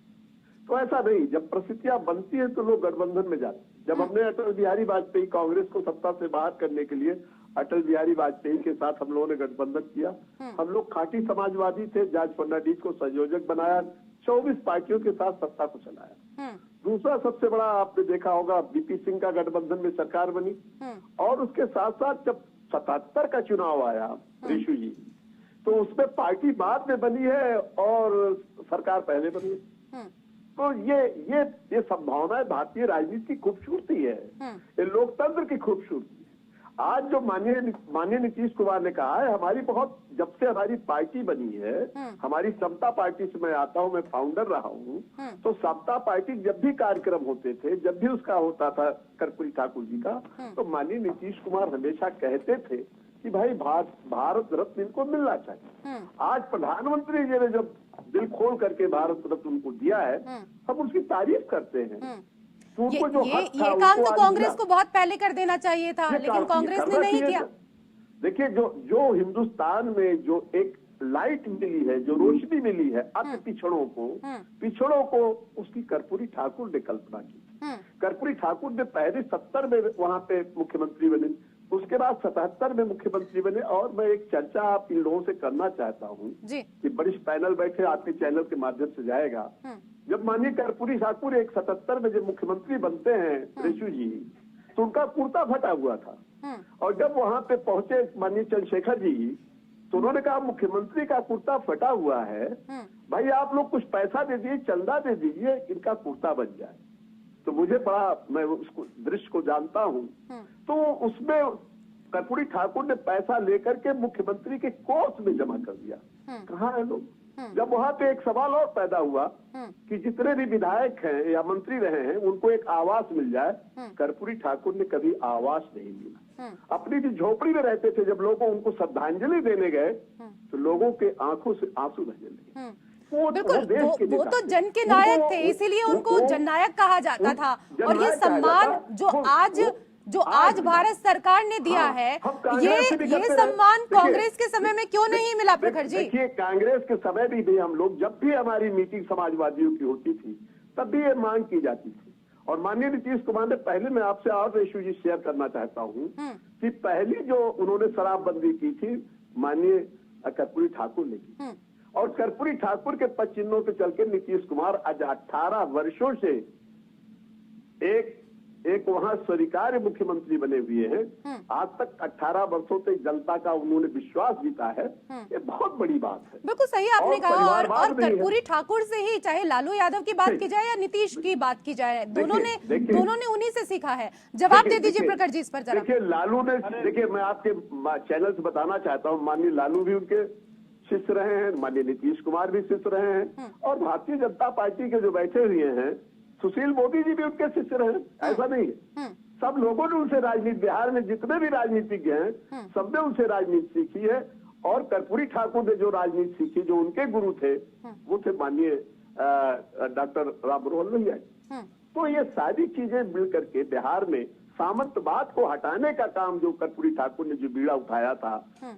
तो ऐसा नहीं, जब परिस्थितियां बनती है तो लोग गठबंधन में जाते हैं। जब हमने अटल बिहारी वाजपेयी कांग्रेस को सत्ता से बाहर करने के लिए अटल बिहारी वाजपेयी के साथ हम लोगों ने गठबंधन किया, हम लोग खाटी समाजवादी थे, जॉर्ज फर्नांडिस को संयोजक बनाया, 24 पार्टियों के साथ सत्ता को चलाया। दूसरा सबसे बड़ा आपने देखा होगा वीपी सिंह का गठबंधन में सरकार बनी। और उसके साथ साथ जब 77 का चुनाव आया रेशु जी, तो उसमें पार्टी बाद में बनी है और सरकार पहले बनी है। तो ये संभावनाएं भारतीय राजनीति की खूबसूरती है, ये लोकतंत्र की खूबसूरती है। आज जो माननीय नीतीश कुमार ने कहा है, हमारी बहुत, जब से हमारी पार्टी बनी है, हमारी समता पार्टी से मैं आता हूं, मैं फाउंडर रहा हूं, तो समता पार्टी जब भी कार्यक्रम होते थे, जब भी उसका होता था कर्पूरी ठाकुर जी का, तो माननीय नीतीश कुमार हमेशा कहते थे कि भाई भारत रत्न इनको मिलना चाहिए। आज प्रधानमंत्री जी ने जब दिल खोल करके भारत रत्न उनको दिया है, हम उसकी तारीफ करते हैं। ये काम तो कांग्रेस को बहुत पहले कर देना चाहिए था, लेकिन कांग्रेस ने नहीं किया। देखिए जो हिंदुस्तान में जो एक लाइट मिली है, जो रोशनी मिली है अति पिछड़ों को उसकी कर्पूरी ठाकुर ने कल्पना की। कर्पूरी ठाकुर ने पहले 70 में वहां पे मुख्यमंत्री बने, उसके बाद 77 में मुख्यमंत्री बने। और मैं एक चर्चा आप इन लोगों से करना चाहता हूँ कि वरिष्ठ पैनल बैठे, आपके चैनल के माध्यम से जाएगा। जब माननीय कर्पूरी ठाकुर 77 में जब मुख्यमंत्री बनते हैं रेशु जी, तो उनका कुर्ता फटा हुआ था। और जब वहां पे पहुंचे माननीय चंद्रशेखर जी, तो उन्होंने कहा मुख्यमंत्री का कुर्ता फटा हुआ है, भाई आप लोग कुछ पैसा दे दीजिए, चंदा दे दीजिए, इनका कुर्ता बन जाए। तो मुझे बड़ा, मैं उसको दृश्य को जानता हूँ, तो उसमें कर्पूरी ठाकुर ने पैसा लेकर के मुख्यमंत्री के कोष में जमा कर दिया। कहाँ है लोग? जब वहां पे एक सवाल और पैदा हुआ कि जितने भी विधायक हैं या मंत्री रहे हैं उनको एक आवास मिल जाए, कर्पूरी ठाकुर ने कभी आवास नहीं मिला। अपनी भी झोपड़ी में रहते थे, जब लोगों उनको श्रद्धांजलि देने गए तो लोगों के आंखों से आंसू बहने लगे। बिल्कुल, वो तो जन के नायक थे, इसीलिए उनको जननायक कहा जाता था। और ये सम्मान जो आज भारत सरकार ने दिया है, ये सम्मान कांग्रेस के समय में क्यों नहीं मिला प्रखर जी? देखिए, कांग्रेस के समय भी हम लोग, जब भी हमारी मीटिंग समाजवादियों की होती थी, तब भी ये मांग की जाती थी। और माननीय नीतीश कुमार ने, पहले मैं आपसे और रेशु जी शेयर करना चाहता हूँ कि पहली जो उन्होंने शराबबंदी की थी माननीय कर्पूरी ठाकुर ने की। और कर्पूरी ठाकुर के पद चिन्हों पे चल के नीतीश कुमार आज 18 वर्षों से एक वहां स्वीकार्य मुख्यमंत्री बने हुए हैं। आज तक 18 वर्षों से जनता का उन्होंने विश्वास जीता है, ये बहुत बड़ी बात है। बिल्कुल सही आपने कहा। और कर्पूरी ठाकुर से ही, चाहे लालू यादव की बात की जाए या नीतीश की बात की जाए, दोनों ने उन्हीं से सीखा है। जवाब दे दीजिए प्रखर जी इस पर जरा। देखिए, लालू ने, देखिए मैं आपके चैनल से बताना चाहता हूँ, माननीय लालू भी उनके शिष्य रहे हैं, माननीय नीतीश कुमार भी शिष्य रहे हैं, और भारतीय जनता पार्टी के जो बैठे हुए हैं सुशील मोदी जी भी उनके शिष्य रहे। ऐसा नहीं है, सब लोगों ने उनसे राजनीति, बिहार में जितने भी राजनीतिज्ञ हैं सबने उनसे राजनीति सीखी है। और कर्पूरी ठाकुर ने जो राजनीति सीखी, जो उनके गुरु थे, वो थे माननीय डॉक्टर राम मनोहर लोहिया। तो ये सारी चीजें मिल करके बिहार में सामंतवाद को हटाने का काम जो कर्पूरी ठाकुर ने जो बीड़ा उठाया था,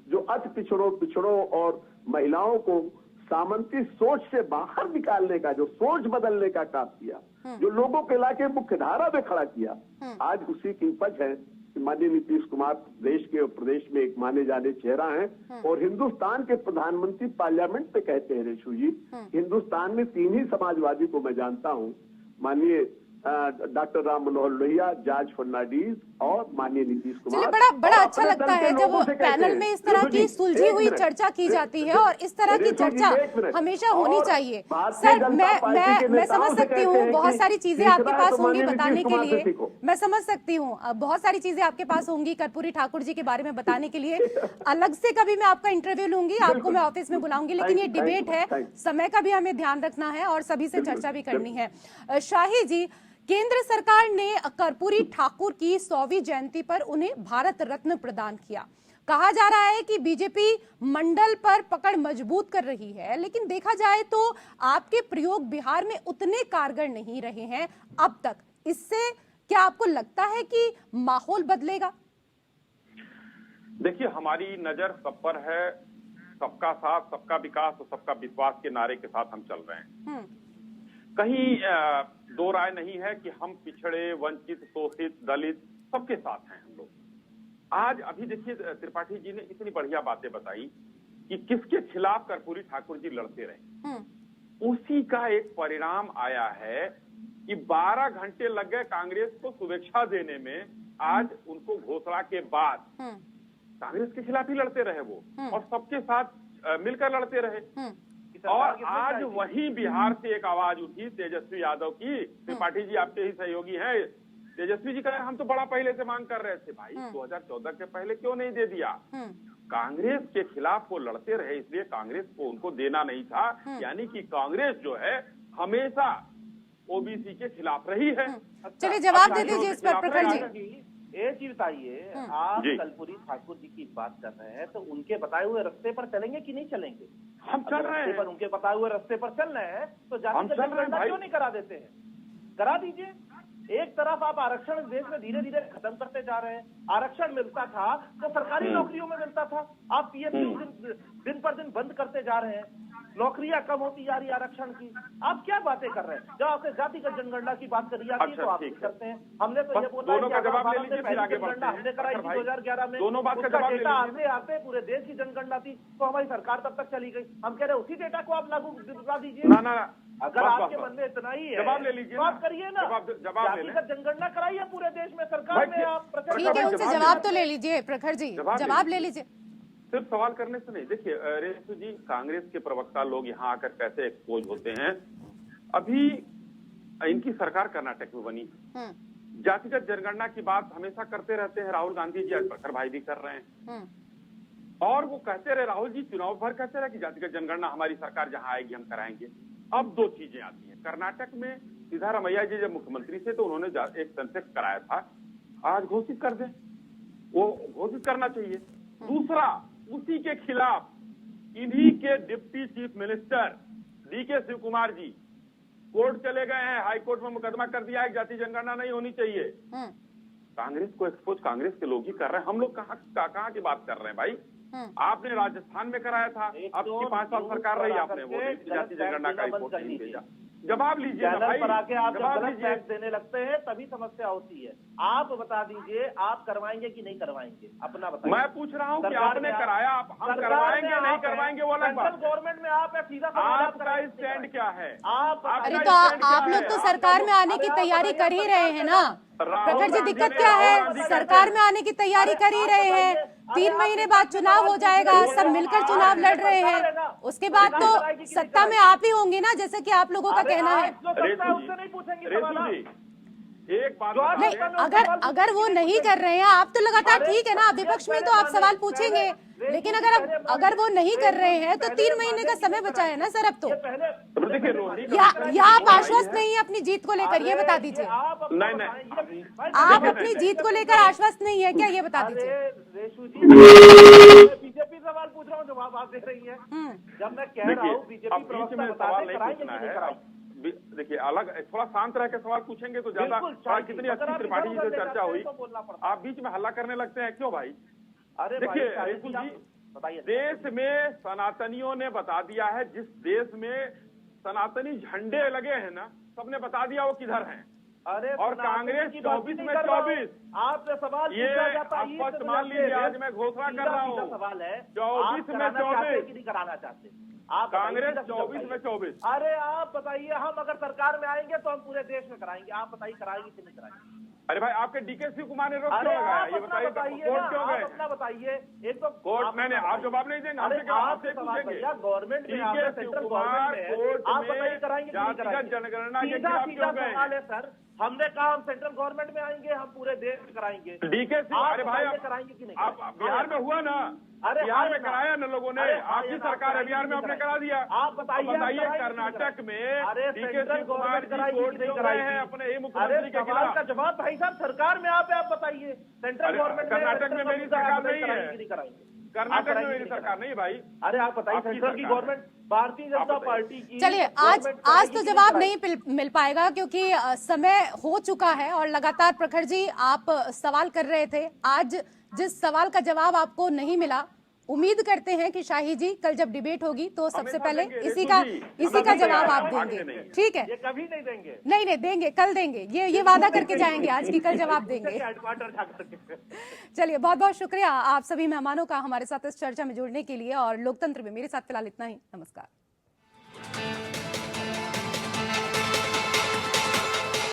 जो अति पिछड़ों और महिलाओं को सामंती सोच से बाहर निकालने का, जो सोच बदलने का काम किया, जो लोगों के लाके मुख्य धारा में खड़ा किया, आज उसी की उपज है कि माननीय नीतीश कुमार देश के और प्रदेश में एक माने जाने चेहरा हैं। और हिंदुस्तान के प्रधानमंत्री पार्लियामेंट पे कहते हैं रेशु जी, हिंदुस्तान में 3 ही समाजवादी को मैं जानता हूँ, माननीय डॉक्टर राम मनोहर लोहिया, जॉर्ज फर्नांडीज और माननीय नीतीश कुमार। बड़ा अच्छा लगता है जब पैनल में इस तरह की सुलझी हुई चर्चा की जाती है, और इस तरह की चर्चा हमेशा होनी चाहिए। सर, मैं समझ सकती हूँ बहुत सारी चीजें आपके पास होंगी बताने के लिए, मैं समझ सकती हूँ बहुत सारी चीजें आपके पास होंगी कर्पूरी ठाकुर जी के बारे में बताने के लिए। अलग से कभी मैं आपका इंटरव्यू लूंगी, आपको मैं ऑफिस में बुलाऊंगी, लेकिन ये डिबेट है, समय का भी हमें ध्यान रखना है और सभी से चर्चा भी करनी है। शाही जी, केंद्र सरकार ने कर्पूरी ठाकुर की 100वीं जयंती पर उन्हें भारत रत्न प्रदान किया। कहा जा रहा है कि बीजेपी मंडल पर पकड़ मजबूत कर रही है, लेकिन देखा जाए तो आपके प्रयोग बिहार में उतने कारगर नहीं रहे हैं अब तक। इससे क्या आपको लगता है कि माहौल बदलेगा? देखिए, हमारी नजर सब पर है, सबका साथ, सबका विकास और सबका विश्वास के नारे के साथ हम चल रहे हैं। कहीं दो राय नहीं है कि हम पिछड़े, वंचित, शोषित, दलित सबके साथ हैं हम लोग। आज अभी देखिए, त्रिपाठी जी ने इतनी बढ़िया बातें बताई कि किसके खिलाफ कर्पूरी ठाकुर जी लड़ते रहे, उसी का एक परिणाम आया है कि 12 घंटे लग गए कांग्रेस को शुभेच्छा देने में। आज उनको घोषणा के बाद कांग्रेस के खिलाफ ही लड़ते रहे वो, और सबके साथ मिलकर लड़ते रहे। और आज वही बिहार से एक आवाज उठी तेजस्वी यादव की, त्रिपाठी जी आपके ही सहयोगी हैं, तेजस्वी जी कहे हम तो बड़ा पहले से मांग कर रहे थे। भाई 2014 के पहले क्यों नहीं दे दिया? कांग्रेस के खिलाफ वो लड़ते रहे, इसलिए कांग्रेस को उनको देना नहीं था। यानी कि कांग्रेस जो है हमेशा ओबीसी के खिलाफ रही है। चलिए जवाब दे दीजिए इस पर प्रखर जी। ये चीज बताइए, आप कर्पूरी ठाकुर जी की बात कर रहे हैं तो उनके बताए हुए रास्ते पर चलेंगे कि नहीं चलेंगे? हम चल रहे हैं, उनके बताए हुए रास्ते पर चल रहे हैं तो जाति जनगणना क्यों नहीं करा देते हैं? करा दीजिए। एक तरफ आप आरक्षण देश में धीरे धीरे खत्म करते जा रहे हैं। आरक्षण मिलता था तो सरकारी नौकरियों में मिलता था, आप पीएसयू दिन पर दिन बंद करते जा रहे हैं। नौकरियां कम होती जा रही है आरक्षण की। आप क्या बातें कर रहे हैं? जब आपने जातिगत जनगणना की बात करी जाती है तो आप ठीक है। करते हैं। हमने तो ये बोला दोनों का जवाब ले कि लीजिए, फिर आगे बढ़ते हैं। हमने कराई थी 2011 में, दोनों बात का उसका जवाब ले डेटा लीजिए। आते आते पूरे देश की जनगणना थी तो हमारी सरकार तब तक चली गई। हम कह रहे हैं उसी डेटा को आप लागू दिला दीजिए। ना ना, अगर बस, आपके बस, मन में इतना ही है, जवाब ले लीजिए, बात करिए ना। जवाब ले लें। जातिगत जनगणना कराइए पूरे देश में, सरकार में आप प्रचंड- ठीक है, उनसे जवाब तो ले लीजिए प्रखर जी, जवाब ले लीजिए। सिर्फ सवाल करने से नहीं। देखिए रेशु जी, कांग्रेस के प्रवक्ता लोग यहाँ आकर कैसे एक्सपोज होते हैं। अभी इनकी सरकार कर्नाटक में बनी, जातिगत जनगणना की बात हमेशा करते रहते हैं राहुल गांधी जी, आज प्रखर भाई भी कर रहे हैं। और वो कहते रहे, राहुल जी चुनाव भर कहते रहे कि जातिगत जनगणना हमारी सरकार जहां आएगी हम कराएंगे। अब दो चीजें आती हैं। कर्नाटक में सिद्धारमैया जी जब मुख्यमंत्री थे तो उन्होंने एक सेंसेक्स कराया था, आज घोषित कर दें, वो घोषित करना चाहिए। दूसरा, उसी के खिलाफ इन्हीं के deputy chief minister D K Shiv Kumar ji court चले गए हैं, हाई कोर्ट में मुकदमा कर दिया है कि जाति जनगणना नहीं होनी चाहिए। कांग्रेस को एक्सपोज कांग्रेस के लोग ही कर रहे हैं, हम लोग कहाँ की बात कर रहे हैं भाई। आपने राजस्थान में कराया था, अब की 5 साल सरकार रही, आपने वो जाति जनगणना का रिपोर्ट नहीं भेजा। जवाब लीजिए ना भाई, पर आके आप जब जवाब गलत लीजिए। टैक्स देने लगते हैं तभी समस्या होती है। आप बता दीजिए, आप करवाएंगे कि नहीं करवाएंगे, अपना बताइए। मैं पूछ रहा हूँ कि आपने कराया, हम करवाएंगे नहीं करवाएंगे वो अलग बात है। गवर्नमेंट में आप है, सीधा आपका स्टैंड क्या है? अरे तो आप लोग तो सरकार में आने की तैयारी कर ही रहे हैं ना प्रखर जी, दिक्कत क्या है? सरकार में आने की तैयारी कर ही रहे हैं, 3 महीने बाद चुनाव हो जाएगा, सब मिलकर चुनाव लड़ रहे हैं, उसके बाद तो सत्ता में आप ही होंगे ना, जैसे कि आप लोगों का कहना है। उससे नहीं पूछेंगे सवाल। एक बात नहीं, अगर वो नहीं कर रहे हैं आप तो लगातार ठीक है ना, विपक्ष में तो आप सवाल पूछेंगे, लेकिन अगर वो नहीं कर रहे हैं तो 3 महीने का समय बचा है ना सर अब तो। या आप आश्वस्त नहीं है अपनी जीत को लेकर, ये बता दीजिए। नहीं, आप अपनी जीत को लेकर आश्वस्त नहीं है क्या, ये बता दीजिए। रेशु जी, बीजेपी सवाल पूछ रहा हूँ, जवाब आप दे रही है। जब मैं कह रहा हूँ बीजेपी प्रवक्ता बता दें कराएंगे कि नहीं कराएंगे। देखिए, अलग थोड़ा शांत रह के सवाल पूछेंगे तो ज्यादा। कितनी अच्छी त्रिपाठी जी से चर्चा हुई, आप बीच में हल्ला करने लगते हैं क्यों भाई? अरे देखिए रेशु जी, बताइए, देश में सनातनियों ने बता दिया है, जिस देश में सनातनी झंडे लगे हैं ना, सबने बता दिया वो किधर हैं। अरे और कांग्रेस 24 में 24 आपसे सवाल ये पूछा जाता है, आप स्पष्ट मान लीजिए, आज मैं घोषणा कर रहा हूँ, सवाल है 24 में 24 नहीं कराना चाहते आप? कांग्रेस 24 में 24। अरे आप बताइए, हम अगर सरकार में आएंगे तो हम पूरे देश में कराएंगे, आप बताइए कराएंगे कि नहीं कराएंगे? अरे भाई, आपके डीके शिव कुमार ने रोक अरे क्यों लगाया, आप ये अपना बताइए। बताइए कोर्ट ना, क्यों आप गए? अपना बताइए। एक तो कोर्ट मैंने आप जवाब नहीं देंगे, अरे आपसे क्या आपसे पूछेंगे। गवर्नमेंट में डीके शिव कुमार कोर्ट आप बताइए कराएंगे कि नहीं जातिगत कराएंगे? जनगणना के सीधा खिलाफ सीधा क्यों गए? सवाल है सर, हमने कहा हम सेंट्रल गवर्नमेंट में आएंगे, हम पूरे देश में कराएंगे। डीके शिव, आप अरे भाई बताइए कराएंगे कि नहीं आप कराएंगे? बिहार में हुआ ना, अरे बिहार में हाँ, कराया ना लोगों ने, अरे आपकी हाँ, सरकार है, बिहार में आपने करा दिया। आप बताइए कर्नाटक में अरे D K central Shiv Kumar government ji कराएगी कोर्ट कि नहीं क्यों गए कराएगी? हैं अपने ही अरे मुख्यमंत्री के सवाल का खिलाफ? जवाब भाई साहब सरकार में आप बताइए, सेंट्रल अरे, गवर्नमेंट कर्नाटक में मेरी सरकार नहीं है। नहीं कराएंगे। कर्नाटक में मेरी सरकार नहीं भाई। अरे आप बताइए, आपकी सेंट्रल की सरकार गवर्नमेंट भारतीय जनता पार्टी की। चलिए, आज तो जवाब नहीं मिल पाएगा क्योंकि समय हो चुका है और लगातार प्रखर जी आप सवाल कर रहे थे। आज जिस सवाल का जवाब आपको नहीं मिला, उम्मीद करते हैं कि शाही जी कल जब डिबेट होगी तो सबसे पहले इसी का जवाब आप देंगे, ठीक है? ये कभी नहीं देंगे। नहीं देंगे, कल देंगे, ये वादा करके जाएंगे आज की कल जवाब देंगे। चलिए, बहुत बहुत शुक्रिया आप सभी मेहमानों का हमारे साथ इस चर्चा में जुड़ने के लिए, और लोकतंत्र में मेरे साथ फिलहाल इतना ही। नमस्कार।